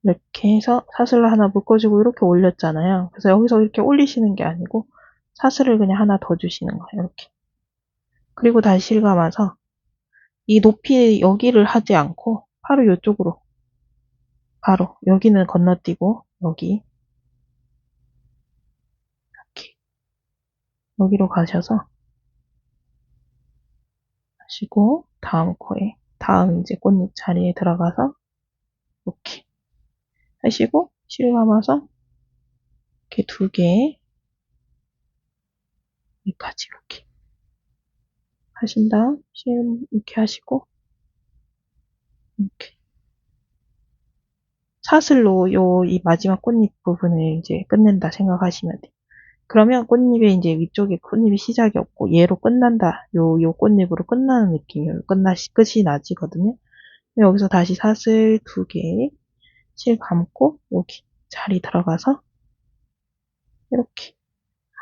이렇게 해서 사슬을 하나 묶어주고 이렇게 올렸잖아요. 그래서 여기서 이렇게 올리시는 게 아니고 사슬을 그냥 하나 더 주시는 거예요. 이렇게. 그리고 다시 실감아서 이 높이 여기를 하지 않고 바로 이쪽으로 바로 여기는 건너뛰고 여기 이렇게 여기로 가셔서 하시고 다음 코에 다음 이제 꽃잎 자리에 들어가서 이렇게 하시고 실감아서 이렇게 두 개 여기까지 이렇게 하신 다음 실 이렇게 하시고 이렇게 사슬로 이 마지막 꽃잎 부분을 이제 끝낸다 생각하시면 돼요. 그러면 꽃잎에 이제 위쪽에 꽃잎이 시작이 없고 얘로 끝난다. 요 꽃잎으로 끝나는 느낌이에요. 끝이 나지거든요. 여기서 다시 사슬 두 개, 실 감고 여기 자리 들어가서 이렇게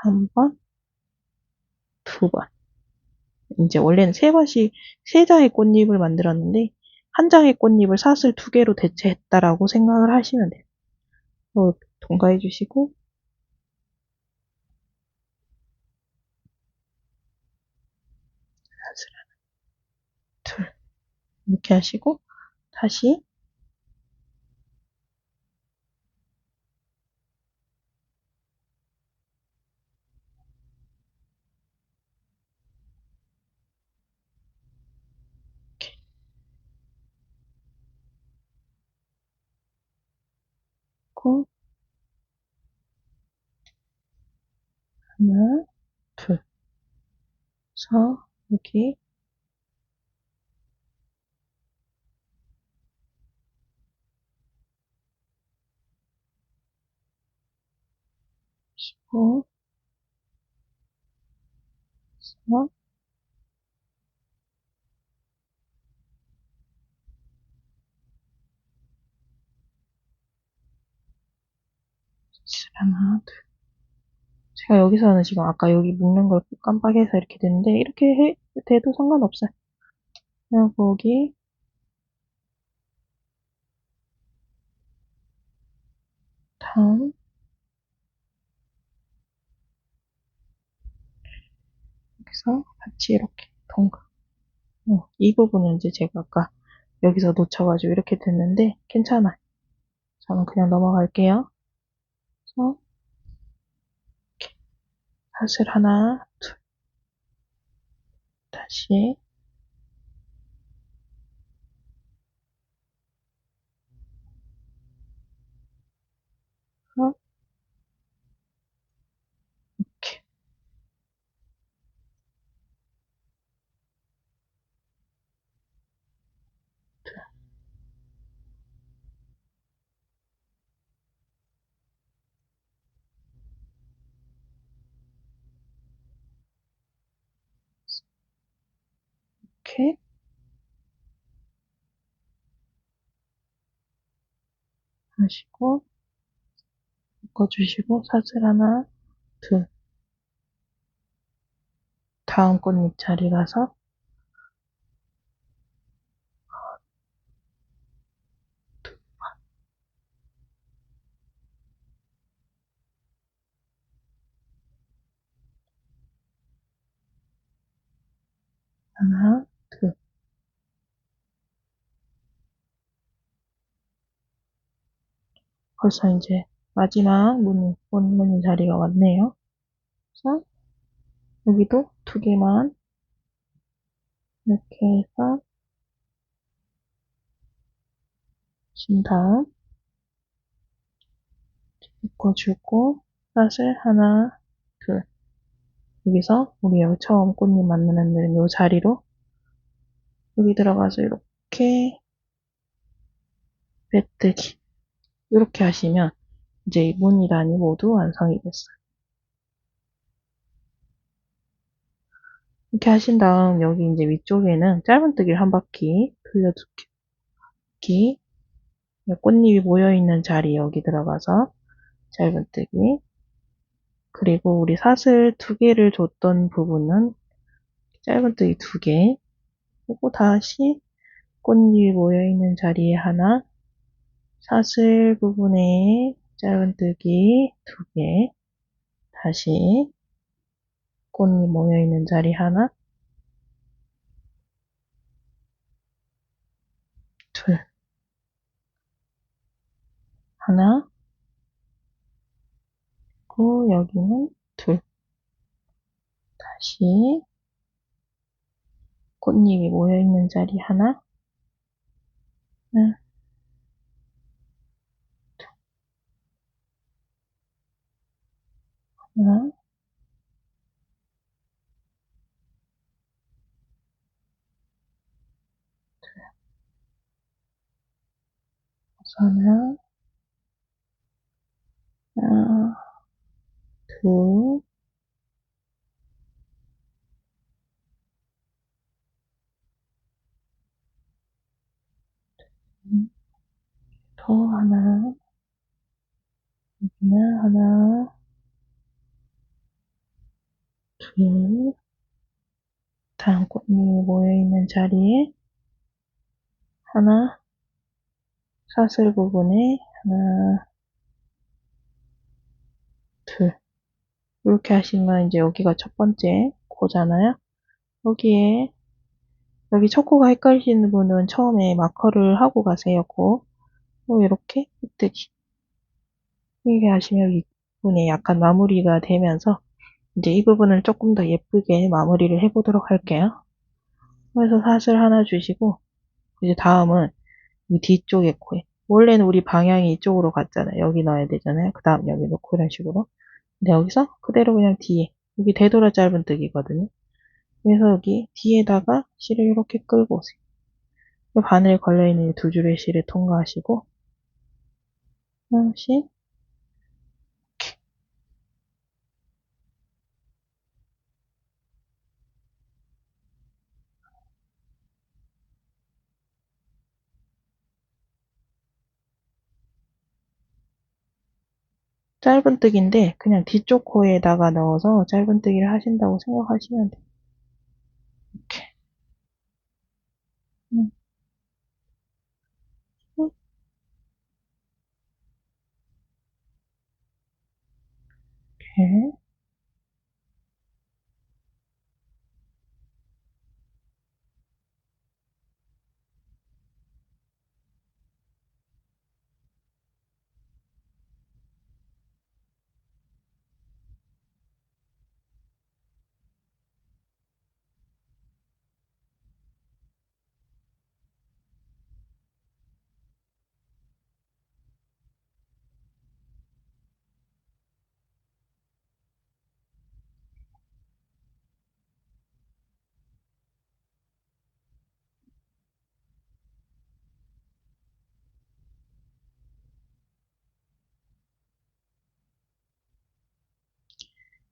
한 번, 두 번. 이제 원래는 세 번씩 세 장의 꽃잎을 만들었는데 한 장의 꽃잎을 사슬 두 개로 대체했다라고 생각을 하시면 돼요. 동가해 주시고 사슬 둘 이렇게 하시고 다시 하나, 둘. 그래서 여기 15, 4, 하나, 둘. 제가 여기서는 지금 아까 여기 묶는 걸 깜빡해서 이렇게 됐는데 이렇게 돼도 상관없어요. 그냥 거기 다음 여기서 같이 이렇게 동글. 이 부분은 이제 제가 아까 여기서 놓쳐가지고 이렇게 됐는데 괜찮아요. 저는 그냥 넘어갈게요. 그래서 이렇게 사슬 하나, 둘, 다시 이렇게 이렇게 하시고 묶어주시고 사슬 하나, 둘. 다음 꽃잎 자리 가서 하나, 둘. 벌써 이제 마지막 꽃무늬 자리가 왔네요. 그래서 여기도 두 개만 이렇게 해서 진 다음 묶어주고 사슬 하나, 둘. 여기서 우리 여기 처음 꽃잎 만드는 요 자리로 여기 들어가서 이렇게 빼뜨기 이렇게 하시면 이제 이 무늬란이 모두 완성이 됐어요. 이렇게 하신 다음 여기 이제 위쪽에는 짧은뜨기를 한 바퀴 돌려두기 꽃잎이 모여있는 자리 여기 들어가서 짧은뜨기 그리고 우리 사슬 두 개를 줬던 부분은 짧은뜨기 두 개 그리고 다시 꽃잎이 모여있는 자리에 하나 사슬 부분에 짧은뜨기 두 개 다시 꽃잎 모여있는 자리 하나 둘 하나 그리고 여기는 둘 다시 꽃잎이 모여있는 자리 하나 하나 하나 하나 하나 둘 더 하나 여기는 하나 둘 다음 꽃잎이 모여있는 자리에 하나 사슬 부분에 하나 둘 이렇게 하시면 이제 여기가 첫 번째 코잖아요. 여기에 여기 첫 코가 헷갈리시는 분은 처음에 마커를 하고 가세요. 코. 이렇게 흩뜨기 이렇게 하시면 이 부분에 약간 마무리가 되면서 이제 이 부분을 조금 더 예쁘게 마무리를 해보도록 할게요. 그래서 사슬 하나 주시고 이제 다음은 이 뒤쪽에 코에 원래는 우리 방향이 이쪽으로 갔잖아요. 여기 넣어야 되잖아요. 그 다음 여기 놓고 이런 식으로 근데 여기서 그대로 그냥 뒤에, 여기 되돌아 짧은뜨기거든요. 그래서 여기 뒤에다가 실을 이렇게 끌고 오세요. 바늘에 걸려있는 두 줄의 실을 통과하시고, 하나씩, 짧은뜨기인데, 그냥 뒤쪽 코에다가 넣어서 짧은뜨기를 하신다고 생각하시면 돼요. 이렇게. 음, 음, 이렇게.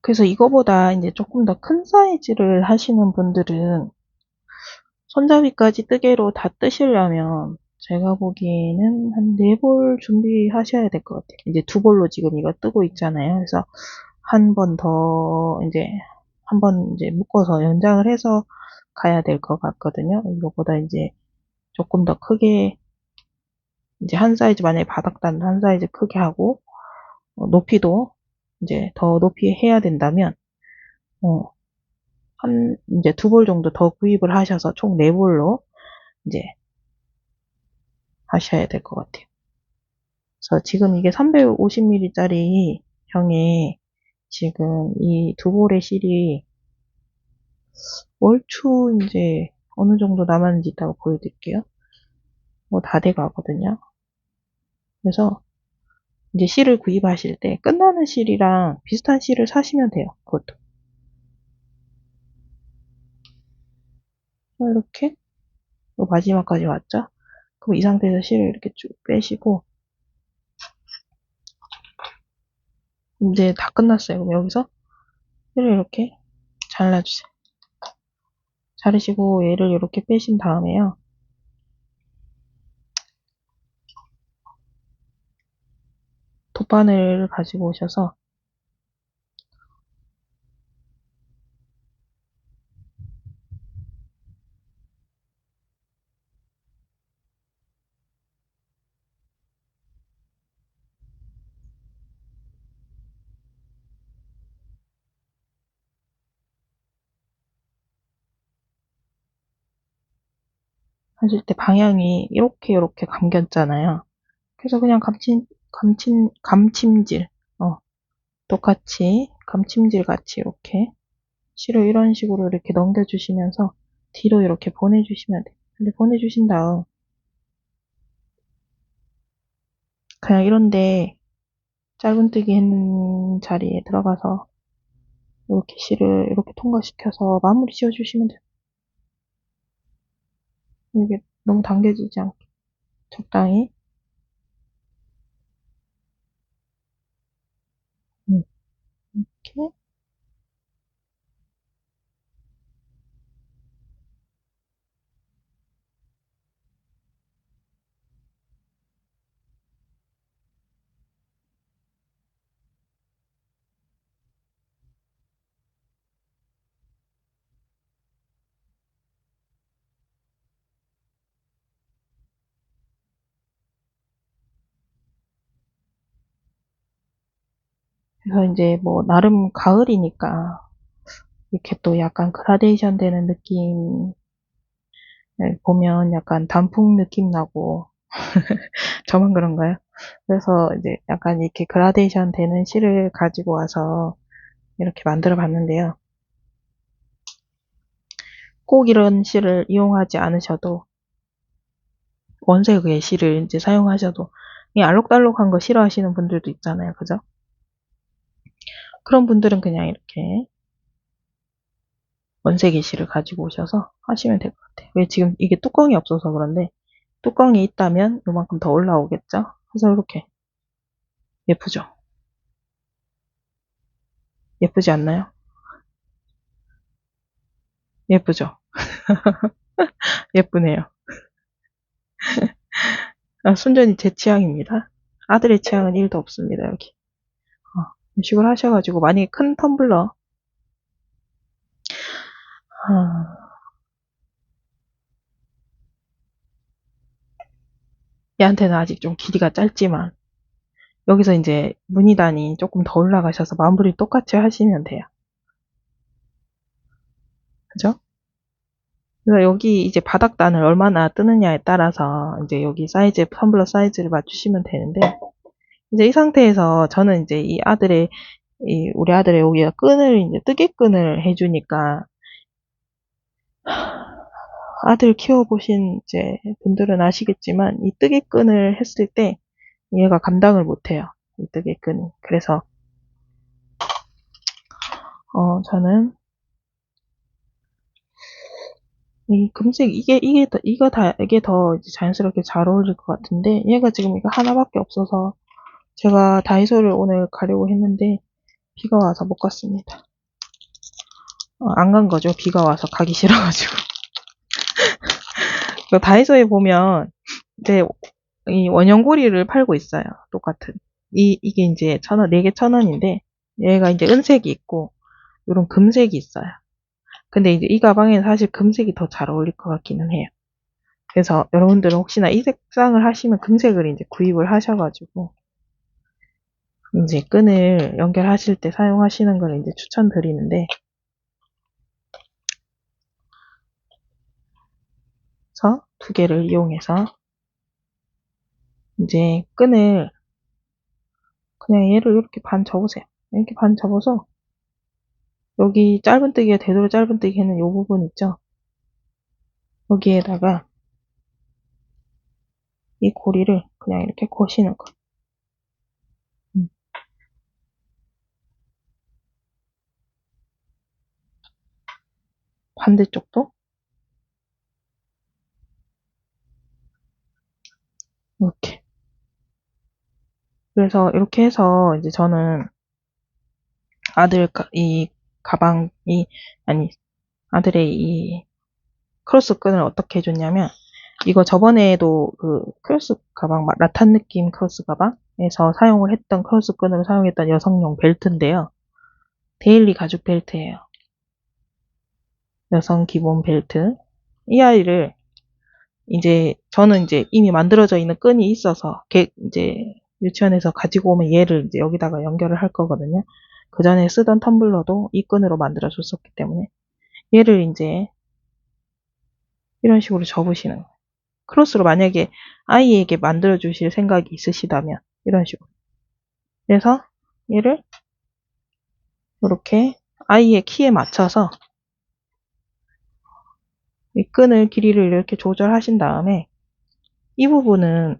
그래서 이거보다 이제 조금 더 큰 사이즈를 하시는 분들은 손잡이까지 뜨개로 다 뜨시려면 제가 보기에는 한 4볼 준비하셔야 될 것 같아요. 이제 2볼로 지금 이거 뜨고 있잖아요. 그래서 한 번 더 이제 한 번 이제 묶어서 연장을 해서 가야 될 것 같거든요. 이거보다 이제 조금 더 크게 이제 한 사이즈 만약에 바닥단도 한 사이즈 크게 하고 높이도 이제 더 높이 해야 된다면 어, 한 이제 2볼 정도 더 구입을 하셔서 총 4볼로 이제 하셔야 될 것 같아요. 그래서 지금 이게 350ml짜리 병에 지금 이 2볼의 실이 얼추 이제 어느 정도 남았는지 이따가 보여드릴게요. 뭐 다 돼 가거든요. 그래서 이제 실을 구입하실 때 끝나는 실이랑 비슷한 실을 사시면 돼요. 그것도. 이렇게 마지막까지 왔죠? 그럼 이 상태에서 실을 이렇게 쭉 빼시고 이제 다 끝났어요. 그럼 여기서 실을 이렇게 잘라주세요. 자르시고 얘를 이렇게 빼신 다음에요. 돗바늘을 가지고 오셔서 하실 때 방향이 이렇게 감겼잖아요. 그래서 그냥 감침질, 똑같이 감침질 같이 이렇게 실을 이런 식으로 이렇게 넘겨주시면서 뒤로 이렇게 보내주시면 돼요. 근데 보내주신 다음 그냥 이런데 짧은뜨기 했는 자리에 들어가서 이렇게 실을 이렇게 통과시켜서 마무리 지어주시면 돼요. 이게 너무 당겨지지 않게 적당히. 이렇게. 그래서 이제 뭐 나름 가을이니까 이렇게 또 약간 그라데이션 되는 느낌 보면 약간 단풍 느낌 나고 저만 그런가요? 그래서 이제 약간 이렇게 그라데이션 되는 실을 가지고 와서 이렇게 만들어 봤는데요. 꼭 이런 실을 이용하지 않으셔도 원색의 실을 이제 사용하셔도 이 알록달록한 거 싫어하시는 분들도 있잖아요. 그죠? 그런 분들은 그냥 이렇게 원세게시를 가지고 오셔서 하시면 될 것 같아요. 왜 지금 이게 뚜껑이 없어서 그런데 뚜껑이 있다면 요만큼 더 올라오겠죠? 그래서 이렇게 예쁘죠? 예쁘지 않나요? 예쁘죠? 예쁘네요. 아, 순전히 제 취향입니다. 아들의 취향은 1도 없습니다, 여기. 이런 식으로 하셔가지고, 만약에 큰 텀블러, 아, 얘한테는 아직 좀 길이가 짧지만, 여기서 이제 무늬단이 조금 더 올라가셔서 마무리 똑같이 하시면 돼요. 그죠? 그래서 여기 이제 바닥단을 얼마나 뜨느냐에 따라서 이제 여기 사이즈, 텀블러 사이즈를 맞추시면 되는데, 이제 이 상태에서 저는 이제 우리 아들의 여기가 끈을 이제 뜨개끈을 해주니까, 아들 키워보신 이제 분들은 아시겠지만, 이 뜨개끈을 했을 때 얘가 감당을 못해요. 이 뜨개끈이. 그래서, 저는 이 금색, 이게 더 이제 자연스럽게 잘 어울릴 것 같은데, 얘가 지금 이거 하나밖에 없어서, 제가 다이소를 오늘 가려고 했는데, 비가 와서 못 갔습니다. 안 간 거죠. 비가 와서 가기 싫어가지고. 그 다이소에 보면, 이제, 이 원형고리를 팔고 있어요. 똑같은. 이게 이제 1,000원, 4개 1,000원인데, 얘가 이제 은색이 있고, 요런 금색이 있어요. 근데 이제 이 가방에는 사실 금색이 더 잘 어울릴 것 같기는 해요. 그래서 여러분들은 혹시나 이 색상을 하시면 금색을 이제 구입을 하셔가지고, 이제 끈을 연결하실 때 사용하시는 걸 이제 추천드리는데, 그래서 2개를 이용해서, 이제 끈을 그냥 얘를 이렇게 반 접으세요. 이렇게 반 접어서, 여기 짧은뜨기가 되도록 짧은뜨기 하는 이 부분 있죠? 여기에다가 이 고리를 그냥 이렇게 거시는 거. 반대쪽도 이렇게. 그래서 이렇게 해서 이제 저는 이 가방이, 아니, 아들의 이 크로스 끈을 어떻게 해줬냐면, 이거 저번에도 그 크로스 가방, 라탄 느낌 크로스 가방에서 사용을 했던 크로스 끈으로 사용했던 여성용 벨트인데요. 데일리 가죽 벨트예요. 여성 기본 벨트. 이 아이를 저는 이제 이미 만들어져 있는 끈이 있어서, 이제 유치원에서 가지고 오면 얘를 이제 여기다가 연결을 할 거거든요. 그 전에 쓰던 텀블러도 이 끈으로 만들어 줬었기 때문에, 얘를 이제 이런 식으로 접으시는 거예요. 크로스로 만약에 아이에게 만들어 주실 생각이 있으시다면, 이런 식으로. 그래서 얘를 이렇게 아이의 키에 맞춰서 이 끈을 길이를 이렇게 조절하신 다음에, 이 부분은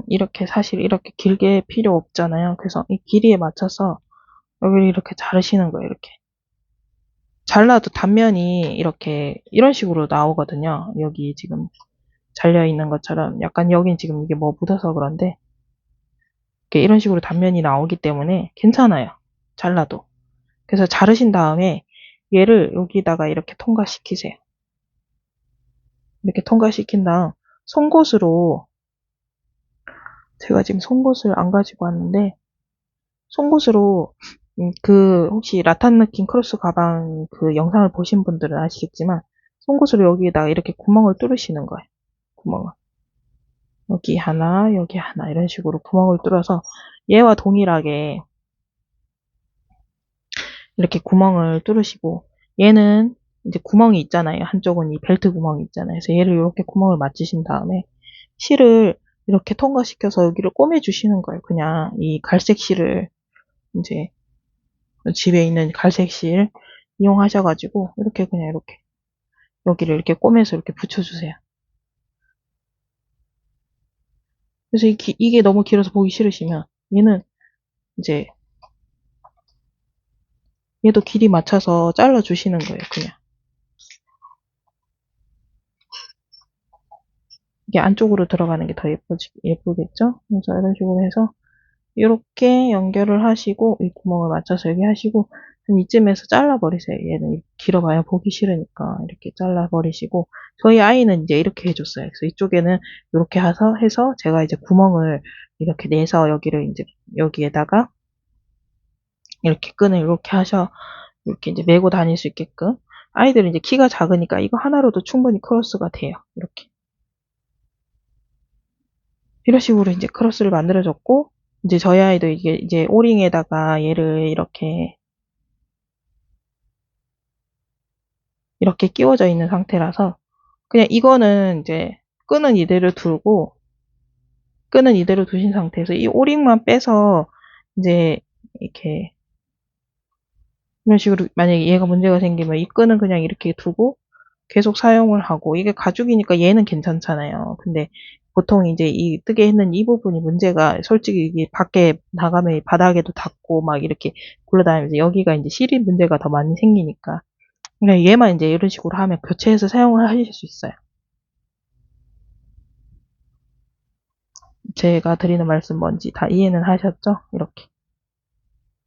이렇게 사실 이렇게 길게 필요 없잖아요. 그래서 이 길이에 맞춰서 여기를 이렇게 자르시는 거예요. 이렇게 잘라도 단면이 이렇게 이런 식으로 나오거든요. 여기 지금 잘려 있는 것처럼 약간 여긴 지금 이게 뭐 묻어서 그런데 이렇게 이런 식으로 단면이 나오기 때문에 괜찮아요. 잘라도. 그래서 자르신 다음에 얘를 여기다가 이렇게 통과시키세요. 이렇게 통과시킨 다음 송곳으로, 제가 지금 송곳을 안 가지고 왔는데, 송곳으로 혹시 라탄 느낌 크로스 가방 그 영상을 보신 분들은 아시겠지만, 송곳으로 여기에다가 이렇게 구멍을 뚫으시는 거예요. 구멍을. 여기 하나, 여기 하나, 이런 식으로 구멍을 뚫어서 얘와 동일하게 이렇게 구멍을 뚫으시고, 얘는 이제 구멍이 있잖아요. 한쪽은 이 벨트 구멍이 있잖아요. 그래서 얘를 이렇게 구멍을 맞추신 다음에 실을 이렇게 통과시켜서 여기를 꼬매주시는 거예요. 그냥 이 갈색 실을 이제 집에 있는 갈색 실 이용하셔가지고 이렇게 그냥 이렇게 여기를 이렇게 꼬매서 이렇게 붙여주세요. 그래서 이게 너무 길어서 보기 싫으시면 얘는 이제 얘도 길이 맞춰서 잘라주시는 거예요. 그냥 이게 안쪽으로 들어가는 게 더 예쁘겠죠? 그래서 이런 식으로 해서 이렇게 연결을 하시고 이 구멍을 맞춰서 여기 하시고 한 이쯤에서 잘라버리세요. 얘는 길어봐야 보기 싫으니까 이렇게 잘라버리시고 저희 아이는 이제 이렇게 해줬어요. 그래서 이쪽에는 이렇게 해서 제가 이제 구멍을 이렇게 내서 여기를 이제 여기에다가 이렇게 끈을 이렇게 이렇게 이제 메고 다닐 수 있게끔 아이들은 이제 키가 작으니까 이거 하나로도 충분히 크로스가 돼요. 이렇게 이런 식으로 이제 크로스를 만들어줬고 이제 저희 아이도 이게 이제 오링에다가 얘를 이렇게 끼워져 있는 상태라서 그냥 이거는 이제 끈은 이대로 두신 상태에서 이 오링만 빼서 이제 이렇게 이런 식으로 만약에 얘가 문제가 생기면 이 끈은 그냥 이렇게 두고 계속 사용을 하고 이게 가죽이니까 얘는 괜찮잖아요. 근데 보통 이제 이 뜨개 했는 이 부분이 문제가 솔직히 이게 밖에 나가면 바닥에도 닿고 막 이렇게 굴러다니면서 여기가 이제 실이 문제가 더 많이 생기니까 그냥 얘만 이제 이런 식으로 하면 교체해서 사용을 하실 수 있어요. 제가 드리는 말씀 뭔지 다 이해는 하셨죠?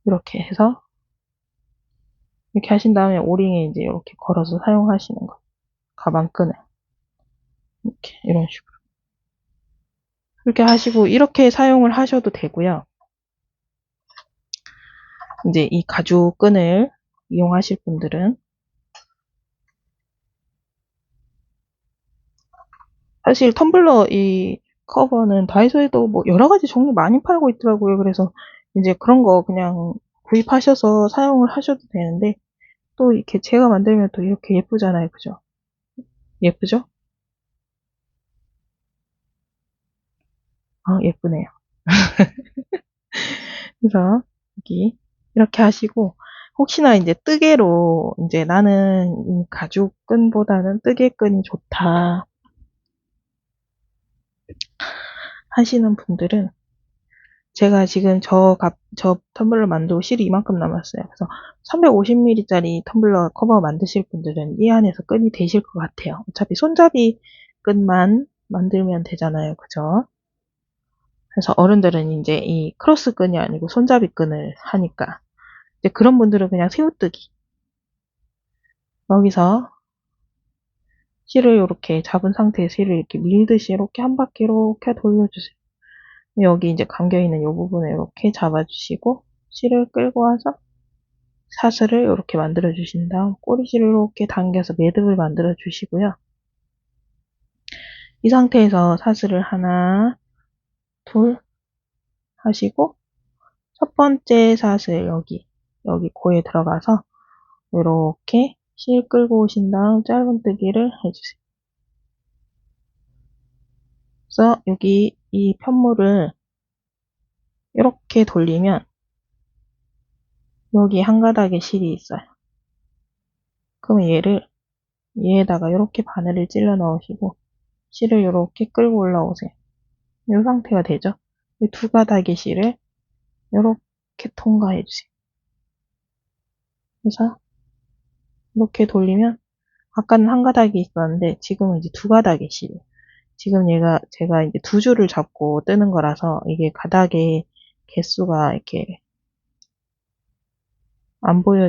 이렇게 해서 이렇게 하신 다음에 오링에 이제 이렇게 걸어서 사용하시는 거. 가방 끈을 이렇게 이런 식으로 이렇게 하시고 이렇게 사용을 하셔도 되고요. 이제 이 가죽 끈을 이용하실 분들은 사실 텀블러 이 커버는 다이소에도 뭐 여러 가지 종류 많이 팔고 있더라고요. 그래서 이제 그런 거 그냥 구입하셔서 사용을 하셔도 되는데 또 이렇게 제가 만들면 또 이렇게 예쁘잖아요. 그죠? 예쁘죠? 예쁘네요. 그래서 여기 이렇게 하시고 혹시나 이제 뜨개로 이제 나는 이 가죽 끈보다는 뜨개 끈이 좋다 하시는 분들은 제가 지금 저 텀블러 만들고 실이 이만큼 남았어요. 그래서 350ml짜리 텀블러 커버 만드실 분들은 이 안에서 끈이 되실 것 같아요. 어차피 손잡이 끈만 만들면 되잖아요. 그죠? 그래서 어른들은 이제 이 크로스 끈이 아니고 손잡이 끈을 하니까 이제 그런 분들은 그냥 새우뜨기 여기서 실을 이렇게 잡은 상태에서 실을 이렇게 밀듯이 이렇게 한 바퀴 이렇게 돌려주세요. 여기 이제 감겨있는 이 부분을 이렇게 잡아주시고 실을 끌고 와서 사슬을 이렇게 만들어 주신 다음 꼬리실을 이렇게 당겨서 매듭을 만들어 주시고요. 이 상태에서 사슬을 하나, 둘 하시고 첫 번째 사슬 여기 고에 들어가서 이렇게 실 끌고 오신 다음 짧은뜨기를 해주세요. 그래서 여기 이 편물을 이렇게 돌리면 여기 한 가닥에 실이 있어요. 그러면 얘에다가 이렇게 바늘을 찔러 넣으시고 실을 이렇게 끌고 올라오세요. 이 상태가 되죠. 이 두 가닥의 실을 이렇게 통과해 주세요. 그래서 이렇게 돌리면 아까는 한 가닥이 있었는데 지금은 이제 두 가닥의 실. 지금 제가 이제 두 줄을 잡고 뜨는 거라서 이게 가닥의 개수가 이렇게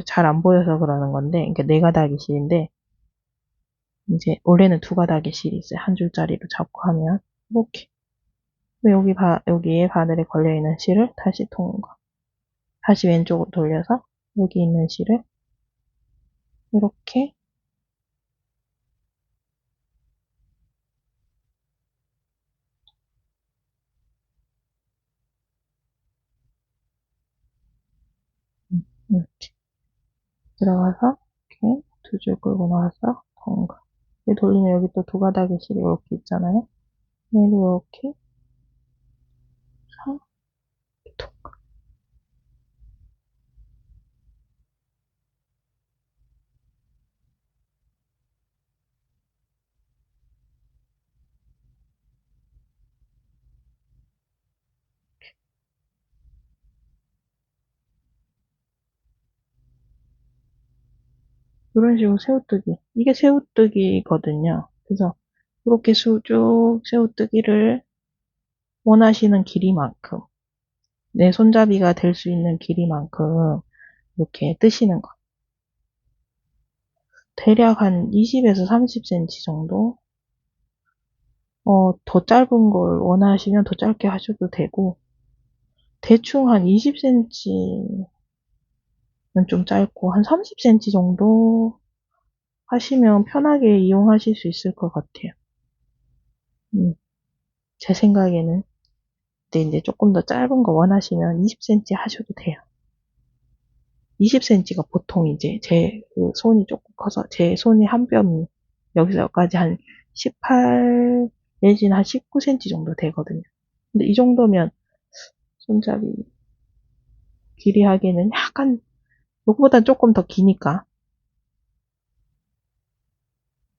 잘 안 보여서 그러는 건데, 그러니까 네 가닥의 실인데, 이제 원래는 두 가닥의 실이 있어요. 한 줄짜리로 잡고 하면. 이렇게. 여기에 바늘에 걸려있는 실을 다시 통과. 다시 왼쪽으로 돌려서 여기 있는 실을 이렇게 이렇게 들어가서 이렇게 두 줄 끌고 나와서 통과. 돌리면 여기 또 두 가닥의 실이 이렇게 있잖아요. 얘를 이렇게 해서 통과. 이런 식으로 새우뜨기. 이게 새우뜨기거든요. 그래서 이렇게 쭉 새우뜨기를 원하시는 길이만큼, 내 손잡이가 될 수 있는 길이만큼 이렇게 뜨시는 거. 대략 한 20에서 30cm 정도? 더 짧은 걸 원하시면 더 짧게 하셔도 되고, 대충 한 20cm는 좀 짧고, 한 30cm 정도 하시면 편하게 이용하실 수 있을 것 같아요. 제 생각에는. 근데 이제 조금 더 짧은 거 원하시면 20cm 하셔도 돼요. 20cm가 보통 이제 그 손이 조금 커서 제 손이 한 뼘이 여기서 여기까지 한 18 내지는 한 19cm 정도 되거든요. 근데 이 정도면 손잡이 길이 하기에는 약간 요거보단 조금 더 기니까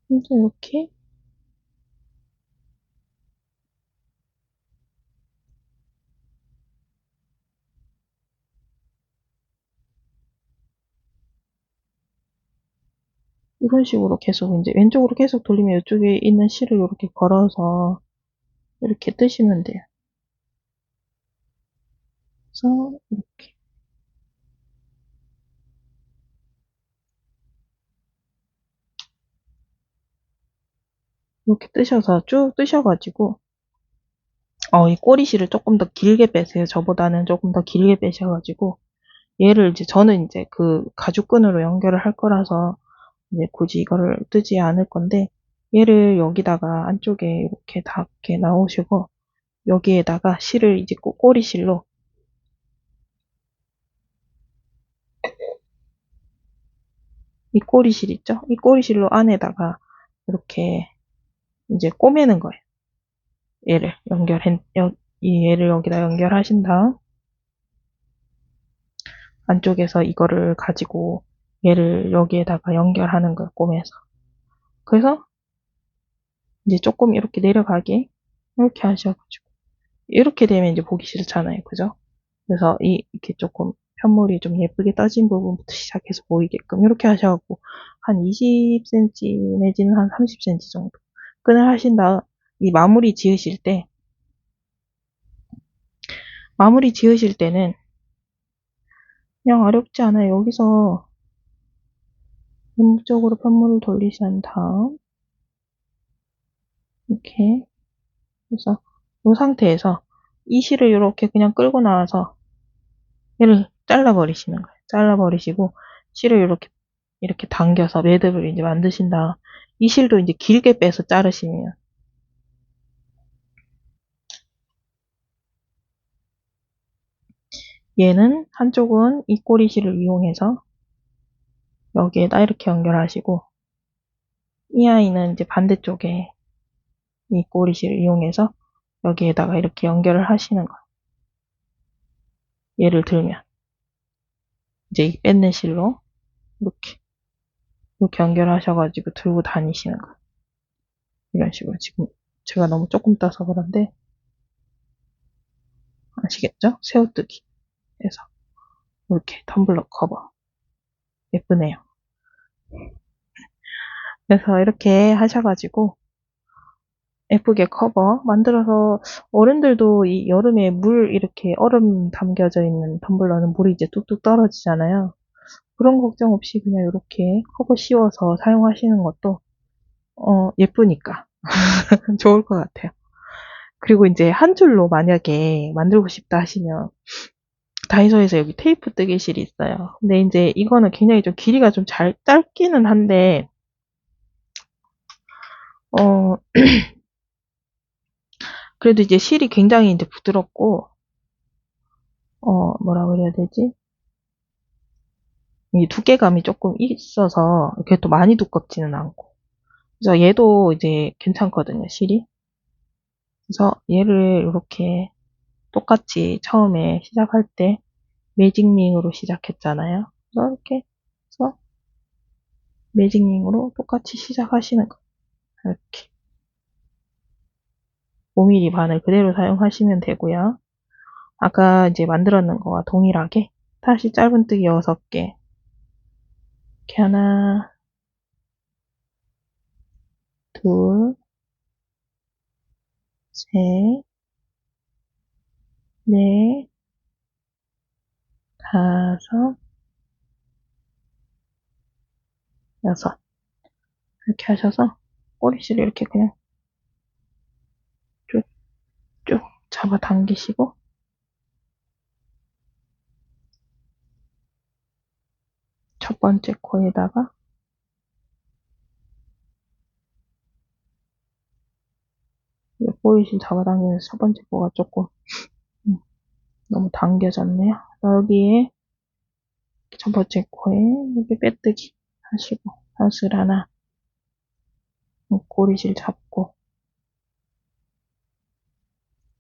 이렇게 이런 식으로 계속 이제 왼쪽으로 계속 돌리면 이쪽에 있는 실을 이렇게 걸어서 이렇게 뜨시면 돼요. 그래서 이렇게 뜨셔서 쭉 뜨셔가지고 이 꼬리실을 조금 더 길게 빼세요. 저보다는 조금 더 길게 빼셔가지고 얘를 이제 저는 이제 그 가죽끈으로 연결을 할 거라서 이제 굳이 이거를 뜨지 않을 건데 얘를 여기다가 안쪽에 이렇게 닿게 나오시고 여기에다가 실을 이제 꼬리실로 이 꼬리실 있죠? 이 꼬리실로 안에다가 이렇게 이제 꼬매는 거예요. 얘를 얘를 여기다 연결하신 다음 안쪽에서 이거를 가지고 얘를 여기에다가 연결하는 거예요. 꼬매서. 그래서 이제 조금 이렇게 내려가게 이렇게 하셔가지고 이렇게 되면 이제 보기 싫잖아요. 그죠? 그래서 이렇게 조금 편물이 좀 예쁘게 떠진 부분부터 시작해서 보이게끔 이렇게 하셔갖고 한 20cm 내지는 한 30cm 정도 끈을 하신 다음 이 마무리 지으실 때는 그냥 어렵지 않아요. 여기서 왼쪽으로 편물을 돌리신 다음 이렇게 해서 이 상태에서 이 실을 이렇게 그냥 끌고 나와서 얘를 잘라버리시는 거예요. 잘라버리시고 실을 이렇게 당겨서 매듭을 이제 만드신 다음 이 실도 이제 길게 빼서 자르시면 얘는 한쪽은 이 꼬리실을 이용해서 여기에다 이렇게 연결하시고 이 아이는 이제 반대쪽에 이 꼬리실을 이용해서 여기에다가 이렇게 연결을 하시는 거예요. 예를 들면 이제 이 뺏는 실로 이렇게 연결하셔가지고 들고 다니시는 거예요. 이런 식으로 지금 제가 너무 조금 따서 그런데 아시겠죠? 새우뜨기 해서 이렇게 텀블러 커버 예쁘네요. 그래서 이렇게 하셔가지고 예쁘게 커버 만들어서 어른들도 이 여름에 물 이렇게 얼음 담겨져 있는 텀블러는 물이 이제 뚝뚝 떨어지잖아요. 그런 걱정 없이 그냥 이렇게 커버 씌워서 사용하시는 것도 예쁘니까 좋을 것 같아요. 그리고 이제 한 줄로 만약에 만들고 싶다 하시면 다이소에서 여기 테이프 뜨개실이 있어요. 근데 이제 이거는 굉장히 좀 길이가 좀 짧기는 한데 어 그래도 이제 실이 굉장히 이제 부드럽고 뭐라고 해야 되지? 이 두께감이 조금 있어서 이렇게 또 많이 두껍지는 않고. 그래서 얘도 이제 괜찮거든요, 실이. 그래서 얘를 이렇게 똑같이 처음에 시작할 때 매직링으로 시작했잖아요. 그래서 이렇게 해서 매직링으로 똑같이 시작하시는 거예요. 이렇게 5mm 바늘 그대로 사용하시면 되고요. 아까 이제 만들었는 거와 동일하게 다시 짧은뜨기 6개 이렇게 하나, 둘, 셋, 넷, 다섯, 여섯 이렇게 하셔서 꼬리실을 이렇게 그냥 쭉쭉 잡아 당기시고 첫 번째 코에다가 꼬리실 잡아당기면서 첫 번째 코가 조금 너무 당겨졌네요. 여기에 첫 번째 코에 이렇게 빼뜨기 하시고 샷을 하나 꼬리실 잡고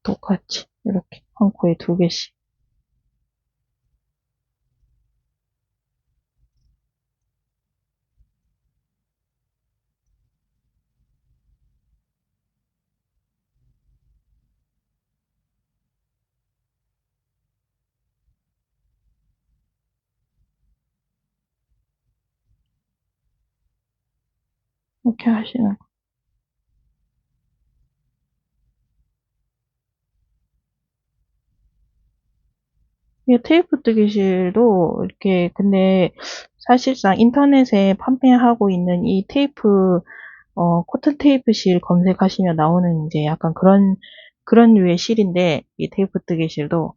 똑같이 이렇게 한 코에 2개씩 이렇게 하시는 거. 이 테이프 뜨개실도 이렇게 근데 사실상 인터넷에 판매하고 있는 이 테이프 코튼 테이프 실 검색하시면 나오는 이제 약간 그런 류의 실인데 이 테이프 뜨개실도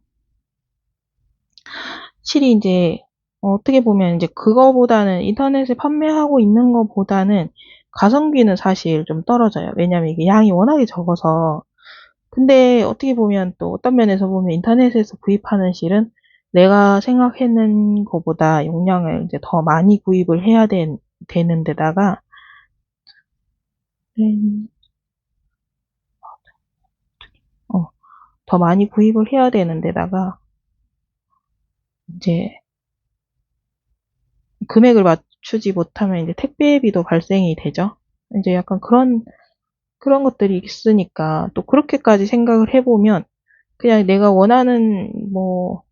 실이 이제 어떻게 보면 이제 그거보다는 인터넷에 판매하고 있는 것보다는 가성비는 사실 좀 떨어져요. 왜냐면 이게 양이 워낙에 적어서. 근데 어떻게 보면 또 어떤 면에서 보면 인터넷에서 구입하는 실은 내가 생각했는 것보다 용량을 이제 더 많이 구입을 해야 되는 데다가 음, 더 많이 구입을 해야 되는 데다가 이제 금액을 맞추지 못하면 이제 택배비도 발생이 되죠. 이제 약간 그런 것들이 있으니까 또 그렇게까지 생각을 해보면 그냥 내가 원하는 뭐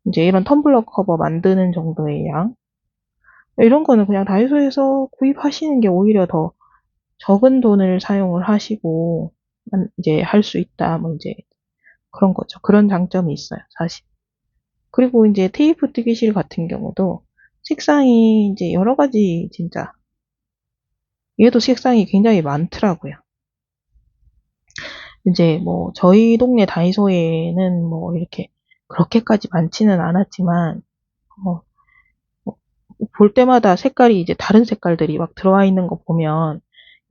이제 이런 텀블러 커버 만드는 정도의 양 이런 거는 그냥 다이소에서 구입하시는 게 오히려 더 적은 돈을 사용을 하시고 이제 할 수 있다 뭐 이제 그런 거죠. 그런 장점이 있어요, 사실. 그리고 이제 테이프 뜨개실 같은 경우도 색상이 이제 여러 가지 진짜 얘도 색상이 굉장히 많더라고요. 이제 뭐 저희 동네 다이소에는 뭐 이렇게 그렇게까지 많지는 않았지만 어, 볼 때마다 색깔이 이제 다른 색깔들이 막 들어와 있는 거 보면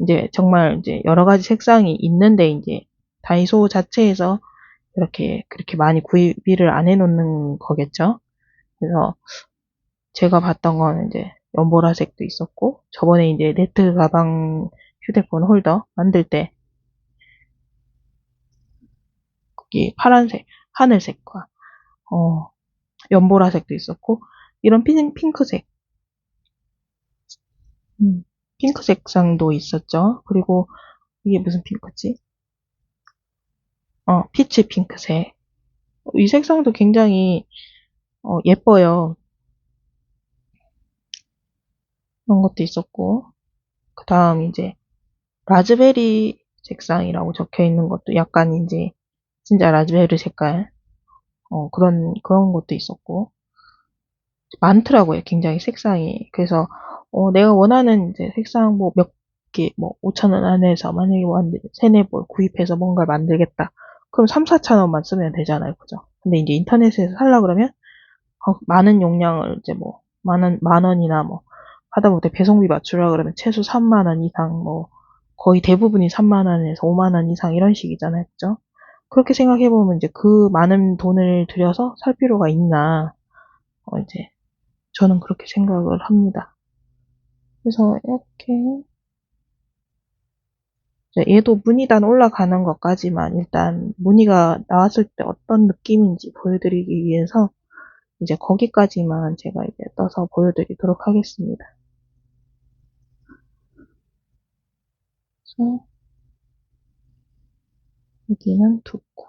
이제 정말 이제 여러 가지 색상이 있는데 이제 다이소 자체에서 이렇게 그렇게 많이 구입을 안 해놓는 거겠죠. 그래서 제가 봤던 거는 이제 연보라색도 있었고 저번에 이제 네트 가방 휴대폰 홀더 만들 때 거기 파란색, 하늘색과 연보라색도 있었고 이런 핑크색, 핑크 색상도 있었죠. 그리고 이게 무슨 핑크지? 피치 핑크색. 이 색상도 굉장히 예뻐요. 그런 것도 있었고 그 다음 이제 라즈베리 색상이라고 적혀 있는 것도 약간 이제 진짜 라즈베리 색깔 그런 것도 있었고 많더라고요. 굉장히 색상이. 그래서 내가 원하는 이제 색상 뭐 몇 개, 뭐 5,000원 안에서 만약에 뭐 한 세네 벌 구입해서 뭔가를 만들겠다. 그럼 3, 4천 원만 쓰면 되잖아요. 그죠? 근데 이제 인터넷에서 살라 그러면 많은 용량을 이제 뭐 만 원이나 뭐 하다못해 배송비 맞추라 그러면 최소 3만 원 이상 뭐 거의 대부분이 3만 원에서 5만 원 이상 이런 식이잖아요. 그죠? 그렇게 생각해 보면 이제 그 많은 돈을 들여서 살 필요가 있나? 이제 저는 그렇게 생각을 합니다. 그래서 이렇게 얘도 무늬단 올라가는 것까지만 일단 무늬가 나왔을 때 어떤 느낌인지 보여드리기 위해서 이제 거기까지만 제가 이제 떠서 보여드리도록 하겠습니다. 그래서 여기는 두코.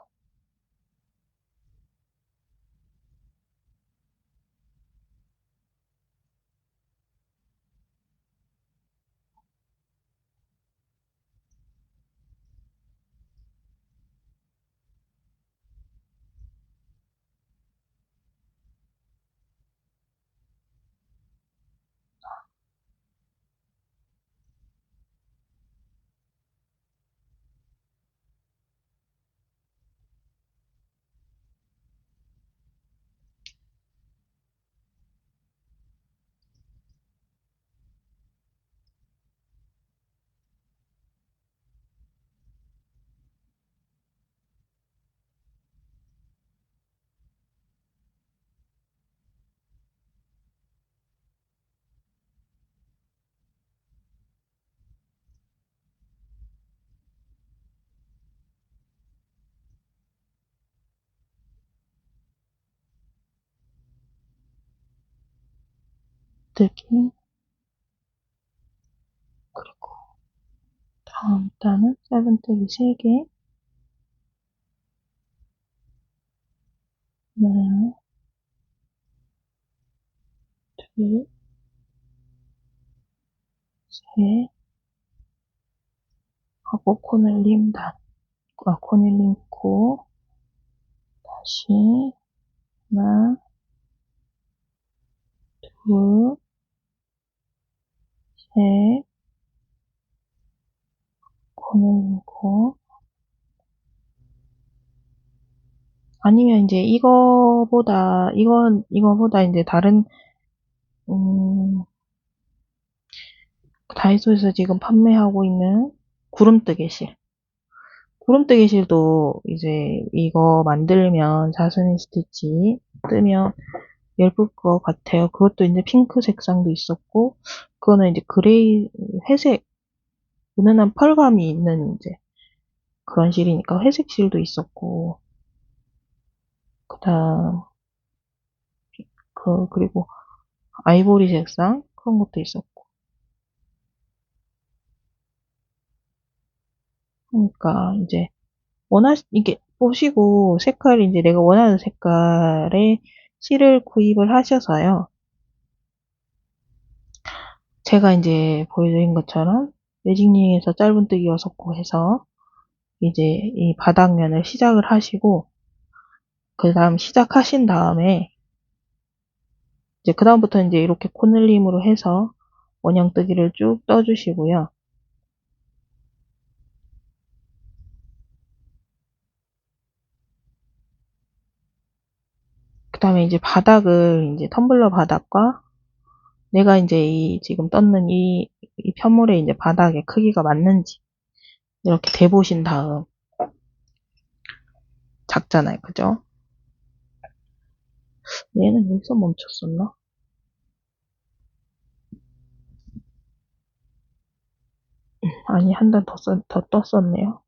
뜨기. 그리고 다음 단은 세븐뜨기 3개. 하나, 둘, 셋. 하고 코넬림 단. 코넬림 코. 다시 하나, 둘, 셋. 코넬림 코. 아니면 이제 이거보다 이제 다른, 다이소에서 지금 판매하고 있는 구름뜨개실. 구름뜨개실도 이제 이거 만들면 자스민 스티치 뜨면 예쁠 것 같아요. 그것도 이제 핑크 색상도 있었고, 그거는 이제 그레이, 회색, 은은한 펄감이 있는 이제 그런 실이니까 회색 실도 있었고, 그 다음, 그리고 아이보리 색상? 그런 것도 있었고. 그러니까 이제 이게 보시고 색깔이 이제 내가 원하는 색깔의 실을 구입을 하셔서요. 제가 이제 보여드린 것처럼 매직링에서 짧은뜨기 6코 해서 이제 이 바닥면을 시작을 하시고, 그 다음 시작하신 다음에 이제 그 다음부터 이제 이렇게 코늘림으로 해서 원형뜨기를 쭉 떠주시고요. 그 다음에 이제 바닥을 이제 텀블러 바닥과 내가 이제 이 지금 떴는 이 편물의 이제 바닥의 크기가 맞는지 이렇게 대보신 다음, 작잖아요, 그죠? 얘는 여기서 멈췄었나? 아니, 한 단 더 떴었네요.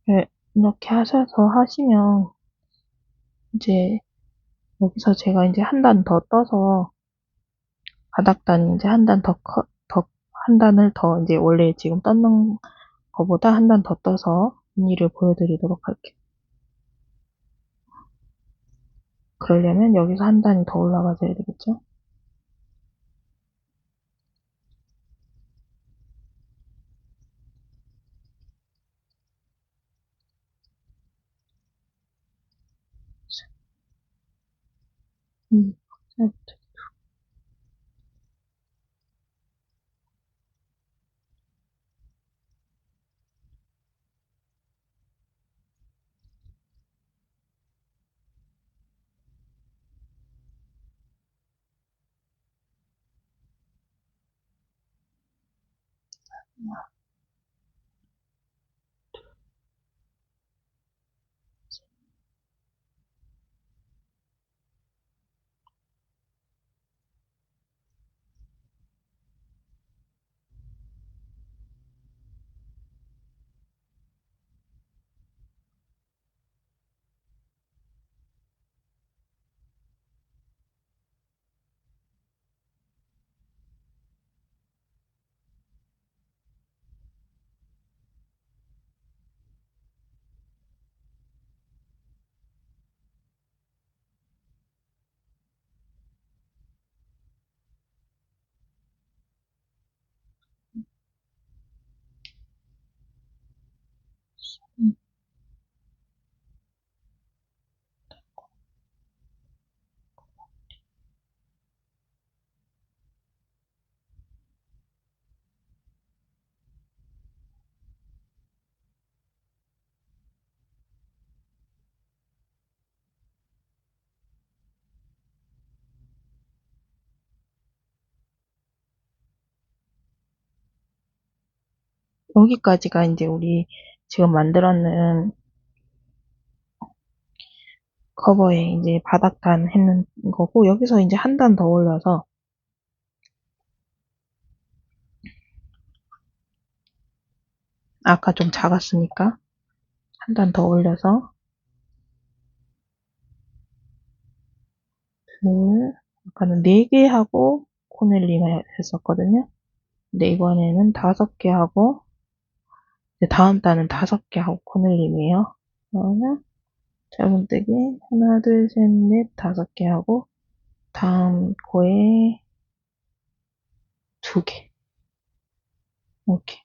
네, 이렇게 하셔서 하시면 이제 여기서 제가 이제 한 단 더 떠서 바닥단이 이제 한 단 한 단을 더 이제 원래 지금 떴는 거보다 한 단 더 떠서 무늬를 보여드리도록 할게요. 그러려면 여기서 한 단이 더 올라가줘야 되겠죠? 음. 음. 여기까지가 이제 우리 지금 만들었는 커버에 이제 바닥단 했는 거고, 여기서 이제 한 단 더 올려서, 아까 좀 작았으니까, 한 단 더 올려서, 아까는 4개 하고 코넬링을 했었거든요. 근데 이번에는 5개 하고, 다음 단은 5개 하고 코넬링이에요. 그러면 짧은뜨기 하나, 둘, 셋, 넷, 5개 하고, 다음 코에 2개. 이렇게.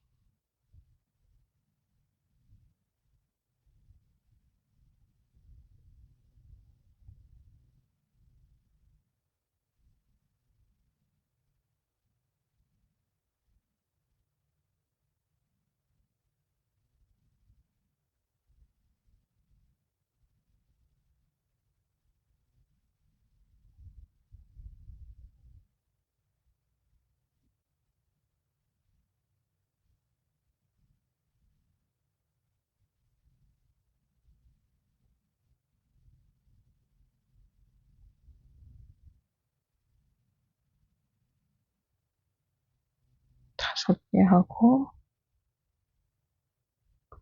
다섯 개 하고,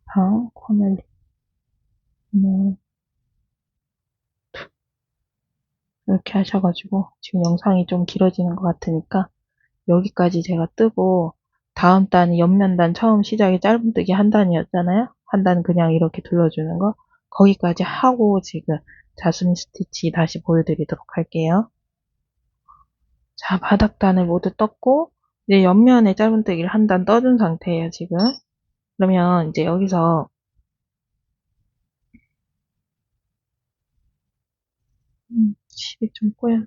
다음 코넬링. 이렇게 하셔가지고, 지금 영상이 좀 길어지는 것 같으니까, 여기까지 제가 뜨고, 다음 단이 옆면단 처음 시작이 짧은뜨기 한 단이었잖아요? 한 단 그냥 이렇게 둘러주는 거. 거기까지 하고 지금 자스민 스티치 다시 보여드리도록 할게요. 자, 바닥단을 모두 떴고, 이제 옆면에 짧은뜨기를 한 단 떠준 상태예요, 지금. 그러면 이제 여기서, 실이 좀 꼬여.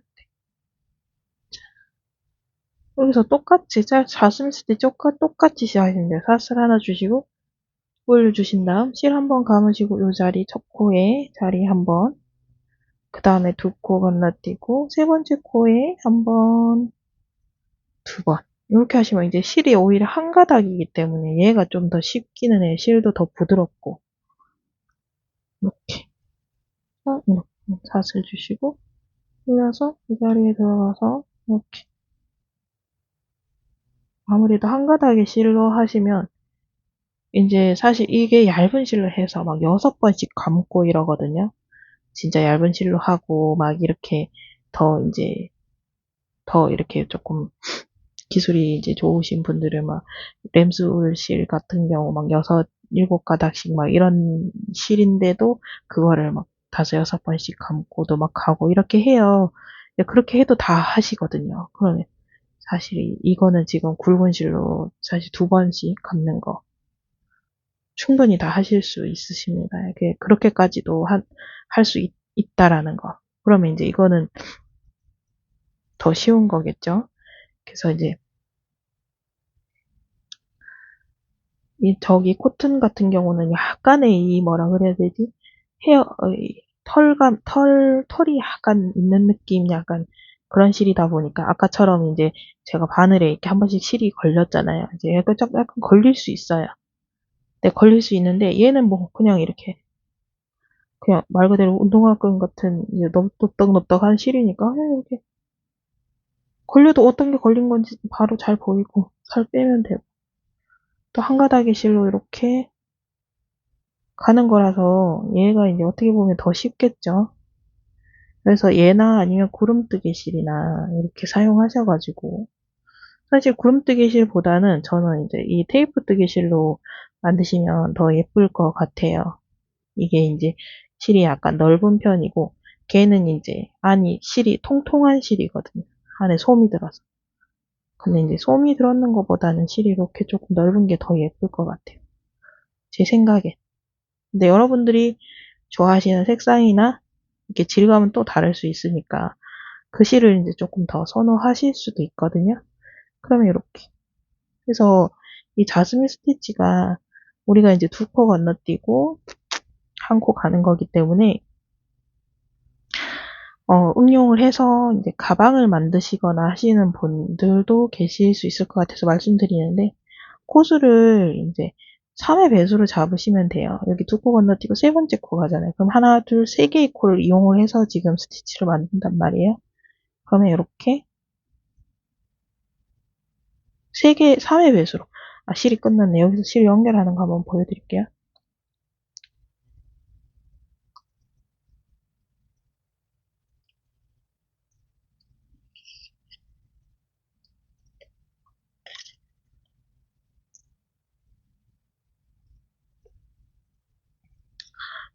여기서 똑같이, 자스민 스티치 똑같이 시작하시면 돼요. 사슬 하나 주시고, 올려주신 다음, 실 한 번 감으시고, 요 자리, 첫 코에 자리 한 번, 그 다음에 두 코 건너뛰고, 세 번째 코에 한 번, 두 번. 이렇게 하시면 이제 실이 오히려 한 가닥이기 때문에 얘가 좀 더 쉽기는 해요. 실도 더 부드럽고. 이렇게. 이렇게 사슬 주시고, 올려서 이 자리에 들어가서, 이렇게. 아무래도 한 가닥의 실로 하시면, 이제 사실 이게 얇은 실로 해서 막 6번씩 감고 이러거든요. 진짜 얇은 실로 하고, 막 이렇게 더 이제, 더 이렇게 조금 기술이 이제 좋으신 분들은 막 램술 실 같은 경우 막 6, 7가닥씩 막 이런 실인데도 그거를 막 5, 6번씩 감고도 막 하고 이렇게 해요. 그렇게 해도 다 하시거든요. 그러면 사실 이거는 지금 굵은 실로 사실 2번씩 감는 거 충분히 다 하실 수 있으십니다. 그렇게까지도 할 수 있다라는 거. 그러면 이제 이거는 더 쉬운 거겠죠. 그래서 이제 저기 코튼 같은 경우는 약간의 이 뭐라 그래야 되지? 털이 약간 있는 느낌, 약간 그런 실이다 보니까 아까처럼 이제 제가 바늘에 이렇게 한 번씩 실이 걸렸잖아요. 이제 약간 걸릴 수 있어요. 네, 걸릴 수 있는데 얘는 뭐 그냥 이렇게 그냥 말 그대로 운동화끈 같은 이제 너덕너덕한 실이니까 이렇게 걸려도 어떤 게 걸린 건지 바로 잘 보이고 살 빼면 되고 또 한 가닥의 실로 이렇게 가는 거라서 얘가 이제 어떻게 보면 더 쉽겠죠. 그래서 얘나 아니면 구름뜨개 실이나 이렇게 사용하셔가지고 사실 구름뜨개 실보다는 저는 이제 이 테이프 뜨개 실로 만드시면 더 예쁠 것 같아요. 이게 이제 실이 약간 넓은 편이고 걔는 이제 안이 실이 통통한 실이거든요. 안에 솜이 들어서. 근데 이제 솜이 들었는 것보다는 실이 이렇게 조금 넓은 게 더 예쁠 것 같아요. 제 생각에. 근데 여러분들이 좋아하시는 색상이나 이렇게 질감은 또 다를 수 있으니까 그 실을 이제 조금 더 선호하실 수도 있거든요. 그러면 이렇게. 그래서 이 자스민 스티치가 우리가 이제 두 코 건너뛰고 한 코 가는 거기 때문에 응용을 해서 이제 가방을 만드시거나 하시는 분들도 계실 수 있을 것 같아서 말씀드리는데 코수를 이제 3의 배수로 잡으시면 돼요. 여기 두 코 건너뛰고 세 번째 코 가잖아요. 그럼 하나, 둘, 세 개의 코를 이용을 해서 지금 스티치를 만든단 말이에요. 그러면 이렇게 세 개, 3의 배수로. 아, 실이 끝났네. 여기서 실 연결하는 거 한번 보여드릴게요.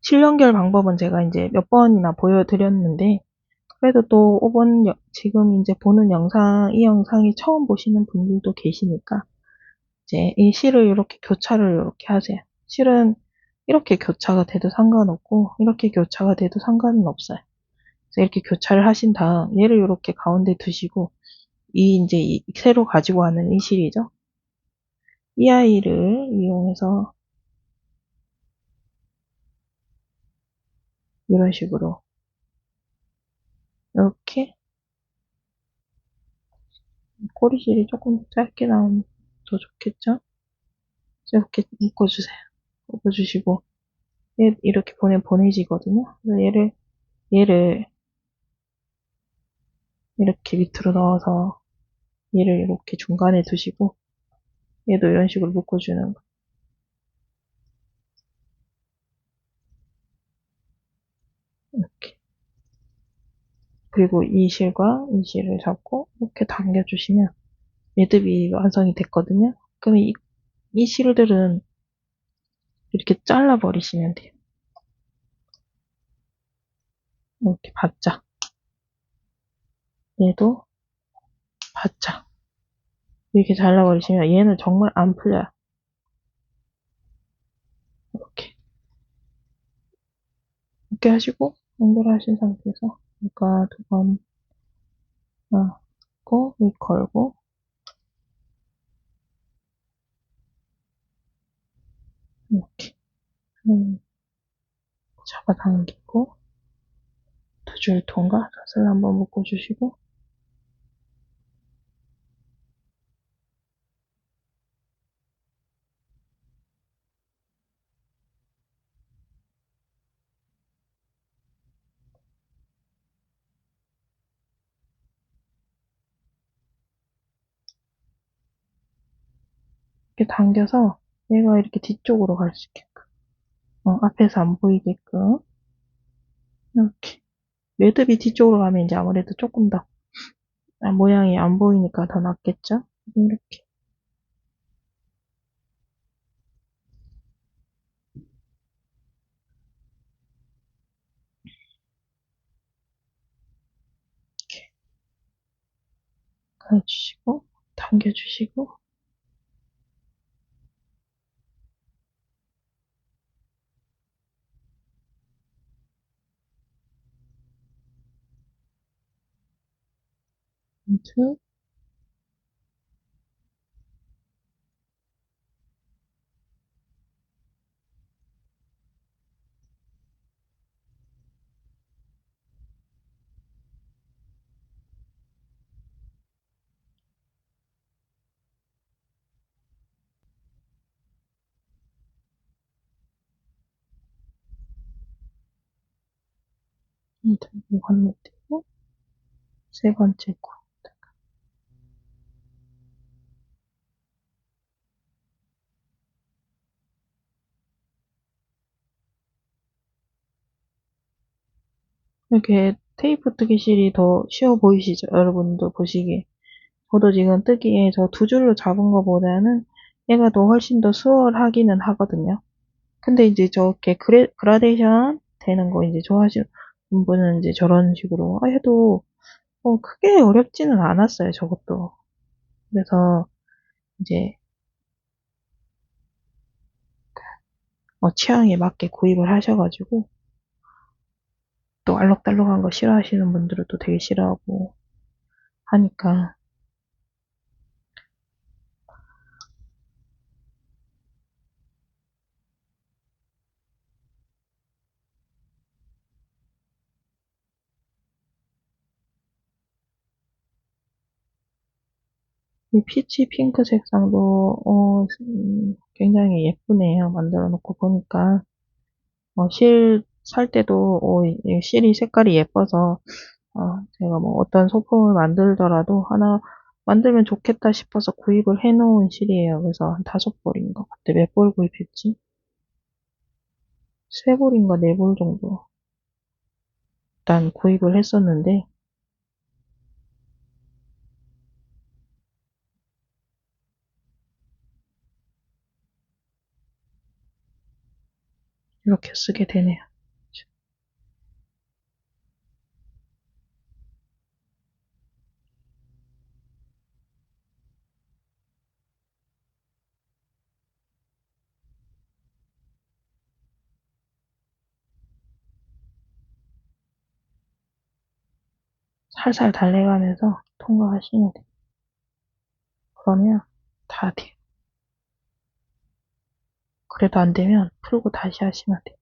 실 연결 방법은 제가 이제 몇 번이나 보여드렸는데, 그래도 또 지금 이제 보는 이 영상이 처음 보시는 분들도 계시니까, 이제 이 실을 이렇게 교차를 이렇게 하세요. 실은 이렇게 교차가 돼도 상관없고, 이렇게 교차가 돼도 상관은 없어요. 그래서 이렇게 교차를 하신 다음, 얘를 이렇게 가운데 두시고, 이제 새로 가지고 와는 이 실이죠. 이 아이를 이용해서 이런 식으로 이렇게 꼬리실이 조금 짧게 나오면 더 좋겠죠? 이렇게 묶어주세요. 묶어주시고 얘 이렇게 보내지거든요. 그래서 얘를 이렇게 밑으로 넣어서 얘를 이렇게 중간에 두시고 얘도 이런 식으로 묶어주는 거. 이렇게. 그리고 이 실과 이 실을 잡고 이렇게 당겨주시면 매듭이 완성이 됐거든요. 그러면 이 실들은 이렇게 잘라버리시면 돼요. 이렇게 바짝. 얘도 바짝. 이렇게 잘라버리시면 얘는 정말 안 풀려요. 이렇게. 이렇게 하시고 연결하신 상태에서 이거 두 번 하고 위 걸고 이렇게 잡아당기고 두 줄 통과 젖을 한번 묶어주시고 이렇게 당겨서 얘가 이렇게 뒤쪽으로 갈 수 있게끔 앞에서 안 보이게끔 이렇게 매듭이 뒤쪽으로 가면 이제 아무래도 조금 더 모양이 안 보이니까 더 낫겠죠? 이렇게 가주시고 당겨주시고 아무튼 이거 건너뛰고 세 번째 코. 이렇게 테이프 뜨기실이 더 쉬워 보이시죠? 여러분도 보시기에. 저도 지금 뜨기에 저 두 줄로 잡은 것보다는 얘가 더 훨씬 더 수월하기는 하거든요. 근데 이제 저렇게 그라데이션 되는 거 이제 좋아하시는 분은 이제 저런 식으로 해도 크게 어렵지는 않았어요, 저것도. 그래서 이제 취향에 맞게 구입을 하셔가지고 또 알록달록한 거 싫어하시는 분들은 또 되게 싫어하고 하니까 이 피치 핑크 색상도 굉장히 예쁘네요. 만들어 놓고 보니까 실 살 때도 이 실이 색깔이 예뻐서 제가 뭐 어떤 소품을 만들더라도 하나 만들면 좋겠다 싶어서 구입을 해놓은 실이에요. 그래서 한 5볼인 것 같아. 몇 볼 구입했지? 3볼인가 4볼 정도 일단 구입을 했었는데 이렇게 쓰게 되네요. 살살 달래가면서 통과하시면 돼요. 그러면 다 돼요. 그래도 안 되면 풀고 다시 하시면 돼요.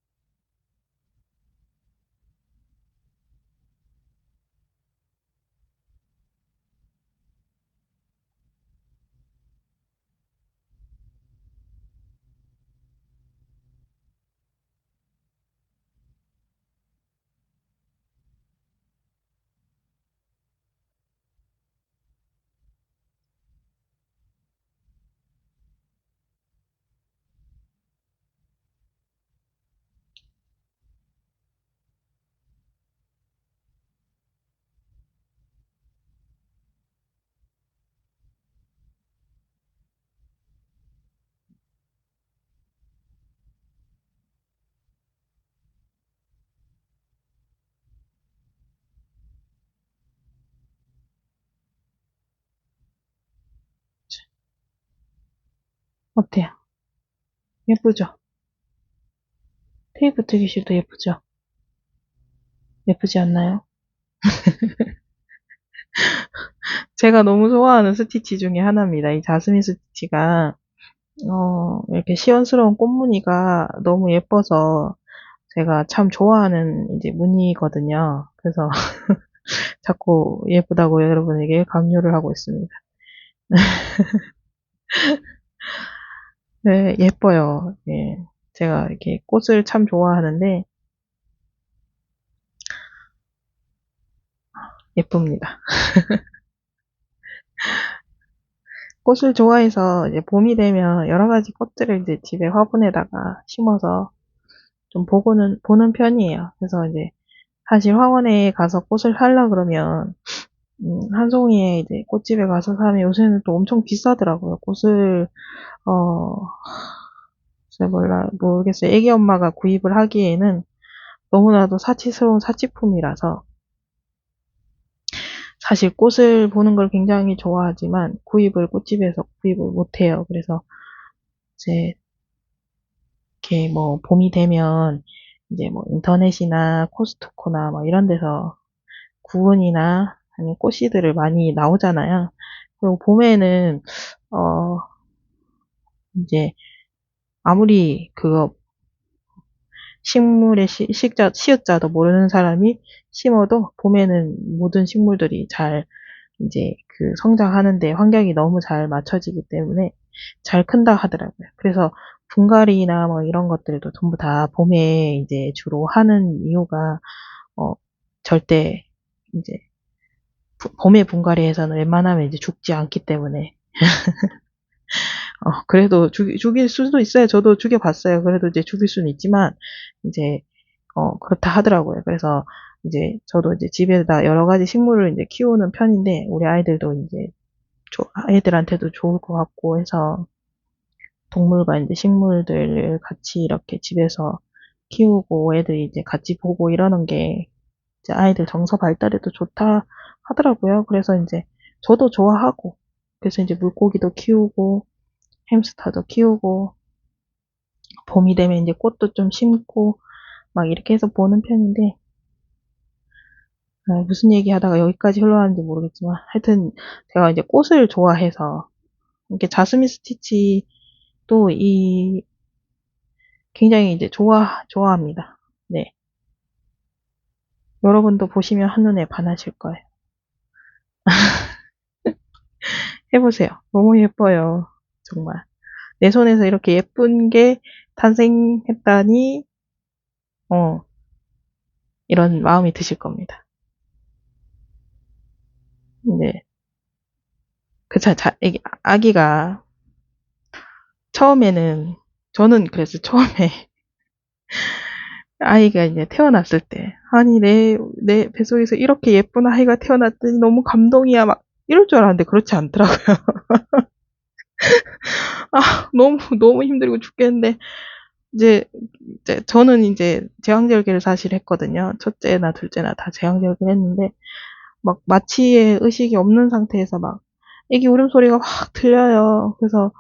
어때요? 예쁘죠? 테이프 트기실도 예쁘죠? 예쁘지 않나요? 제가 너무 좋아하는 스티치 중에 하나입니다. 이 자스민 스티치가 이렇게 시원스러운 꽃무늬가 너무 예뻐서 제가 참 좋아하는 이제 무늬거든요. 그래서 자꾸 예쁘다고 여러분에게 강요를 하고 있습니다. 네, 예뻐요. 예. 제가 이렇게 꽃을 참 좋아하는데 예쁩니다. 꽃을 좋아해서 이제 봄이 되면 여러 가지 꽃들을 이제 집에 화분에다가 심어서 좀 보는 편이에요. 그래서 이제 사실 화원에 가서 꽃을 살라 그러면 한 송이에 이제 꽃집에 가서 사면 요새는 또 엄청 비싸더라고요. 꽃을 어 글쎄 몰라 모르겠어요. 애기 엄마가 구입을 하기에는 너무나도 사치스러운 사치품이라서 사실 꽃을 보는 걸 굉장히 좋아하지만 꽃집에서 구입을 못해요. 그래서 이제 이렇게 뭐 봄이 되면 이제 뭐 인터넷이나 코스트코나 뭐 이런 데서 구은이나 아니면 꽃씨들을 많이 나오잖아요. 그리고 봄에는, 어, 이제, 아무리 그거 식물의 시읒자도 모르는 사람이 심어도 봄에는 모든 식물들이 잘 이제 그 성장하는데 환경이 너무 잘 맞춰지기 때문에 잘 큰다 하더라고요. 그래서 분갈이나 뭐 이런 것들도 전부 다 봄에 이제 주로 하는 이유가 어 절대 이제 봄에 분갈이해서는 웬만하면 이제 죽지 않기 때문에 그래도 죽일 수도 있어요. 저도 죽여봤어요. 그래도 이제 죽일 수는 있지만 이제 그렇다 하더라고요. 그래서 이제 저도 이제 집에다 여러 가지 식물을 이제 키우는 편인데 우리 아이들도 이제 아이들한테도 좋을 것 같고 해서 동물과 이제 식물들을 같이 이렇게 집에서 키우고 애들이 이제 같이 보고 이러는 게 이제 아이들 정서 발달에도 좋다 하더라고요. 그래서 이제 저도 좋아하고 그래서 이제 물고기도 키우고 햄스터도 키우고 봄이 되면 이제 꽃도 좀 심고 막 이렇게 해서 보는 편인데 무슨 얘기 하다가 여기까지 흘러가는지 모르겠지만 하여튼 제가 이제 꽃을 좋아해서 이렇게 자스민 스티치도 굉장히 이제 좋아합니다. 네. 여러분도 보시면 한눈에 반하실 거예요. 해보세요. 너무 예뻐요. 정말. 내 손에서 이렇게 예쁜 게 탄생했다니, 어, 이런 마음이 드실 겁니다. 네. 아기가 처음에는, 저는 그래서 처음에 아이가 이제 태어났을 때, 아니, 내 뱃속에서 이렇게 예쁜 아이가 태어났더니 너무 감동이야. 막 이럴 줄 알았는데 그렇지 않더라고요. 너무 힘들고 죽겠는데, 이제 저는 이제 제왕절개를 사실 했거든요. 첫째나 둘째나 다 제왕절개를 했는데, 막 마취에 의식이 없는 상태에서 막 애기 울음소리가 확 들려요. 그래서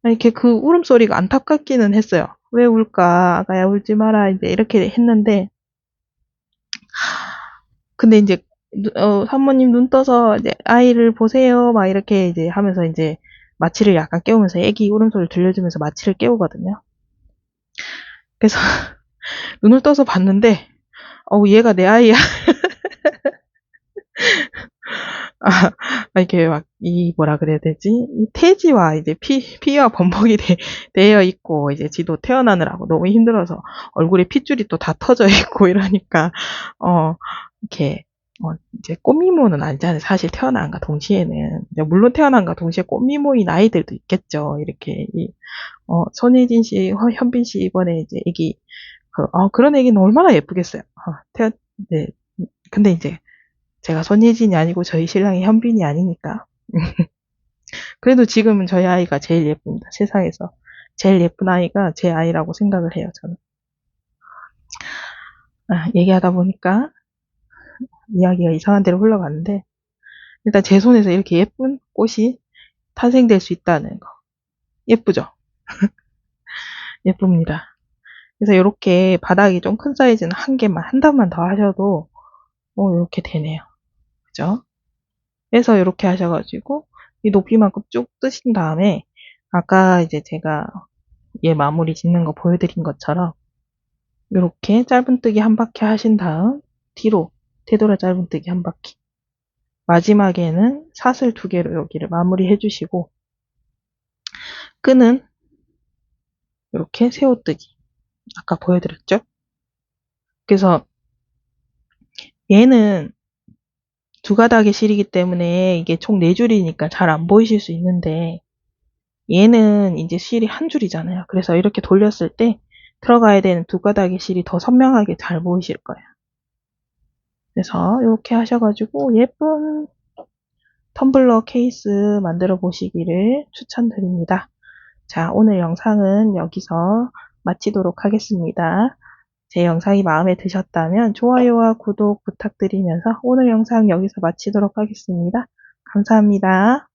이렇게 그 울음소리가 안타깝기는 했어요. 왜 울까? 아가야 울지 마라. 이제 이렇게 했는데, 근데 이제 사모님 눈 떠서 이제 아이를 보세요. 막 이렇게 이제 하면서 이제 마취를 약간 깨우면서 애기 울음소리를 들려주면서 마취를 깨우거든요. 그래서 눈을 떠서 봤는데, 얘가 내 아이야. 이렇게 막, 뭐라 그래야 되지? 이 태지와 이제 피와 범벅이 되어 있고, 이제 지도 태어나느라고 너무 힘들어서 얼굴에 핏줄이 또 다 터져 있고 이러니까, 이렇게, 이제 꽃미모는 아니잖아요. 사실 태어난과 동시에는. 물론 태어난과 동시에 꽃미모인 아이들도 있겠죠. 이렇게, 손예진 씨, 현빈 씨 이번에 이제 애기, 그런 애기는 얼마나 예쁘겠어요. 네. 근데 이제, 제가 손예진이 아니고 저희 신랑이 현빈이 아니니까. 그래도 지금은 저희 아이가 제일 예쁩니다. 세상에서. 제일 예쁜 아이가 제 아이라고 생각을 해요, 저는. 얘기하다 보니까 이야기가 이상한 데로 흘러갔는데, 일단 제 손에서 이렇게 예쁜 꽃이 탄생될 수 있다는 거. 예쁘죠? 예쁩니다. 그래서 이렇게 바닥이 좀 큰 사이즈는 한 단만 더 하셔도, 이렇게 되네요. 그죠? 그래서 이렇게 하셔가지고, 이 높이만큼 쭉 뜨신 다음에, 아까 이제 제가 얘 마무리 짓는 거 보여드린 것처럼 이렇게 짧은뜨기 한 바퀴 하신 다음 뒤로 되돌아 짧은뜨기 한 바퀴, 마지막에는 사슬 2개로 여기를 마무리 해주시고 끈은 이렇게 세워뜨기 아까 보여드렸죠. 그래서 얘는 2가닥의 실이기 때문에 이게 총 4줄이니까 잘 안 보이실 수 있는데 얘는 이제 실이 한 줄이잖아요. 그래서 이렇게 돌렸을 때 들어가야 되는 2가닥의 실이 더 선명하게 잘 보이실 거예요. 그래서 이렇게 하셔가지고 예쁜 텀블러 케이스 만들어 보시기를 추천드립니다. 자, 오늘 영상은 여기서 마치도록 하겠습니다. 제 영상이 마음에 드셨다면 좋아요와 구독 부탁드리면서 오늘 영상 여기서 마치도록 하겠습니다. 감사합니다.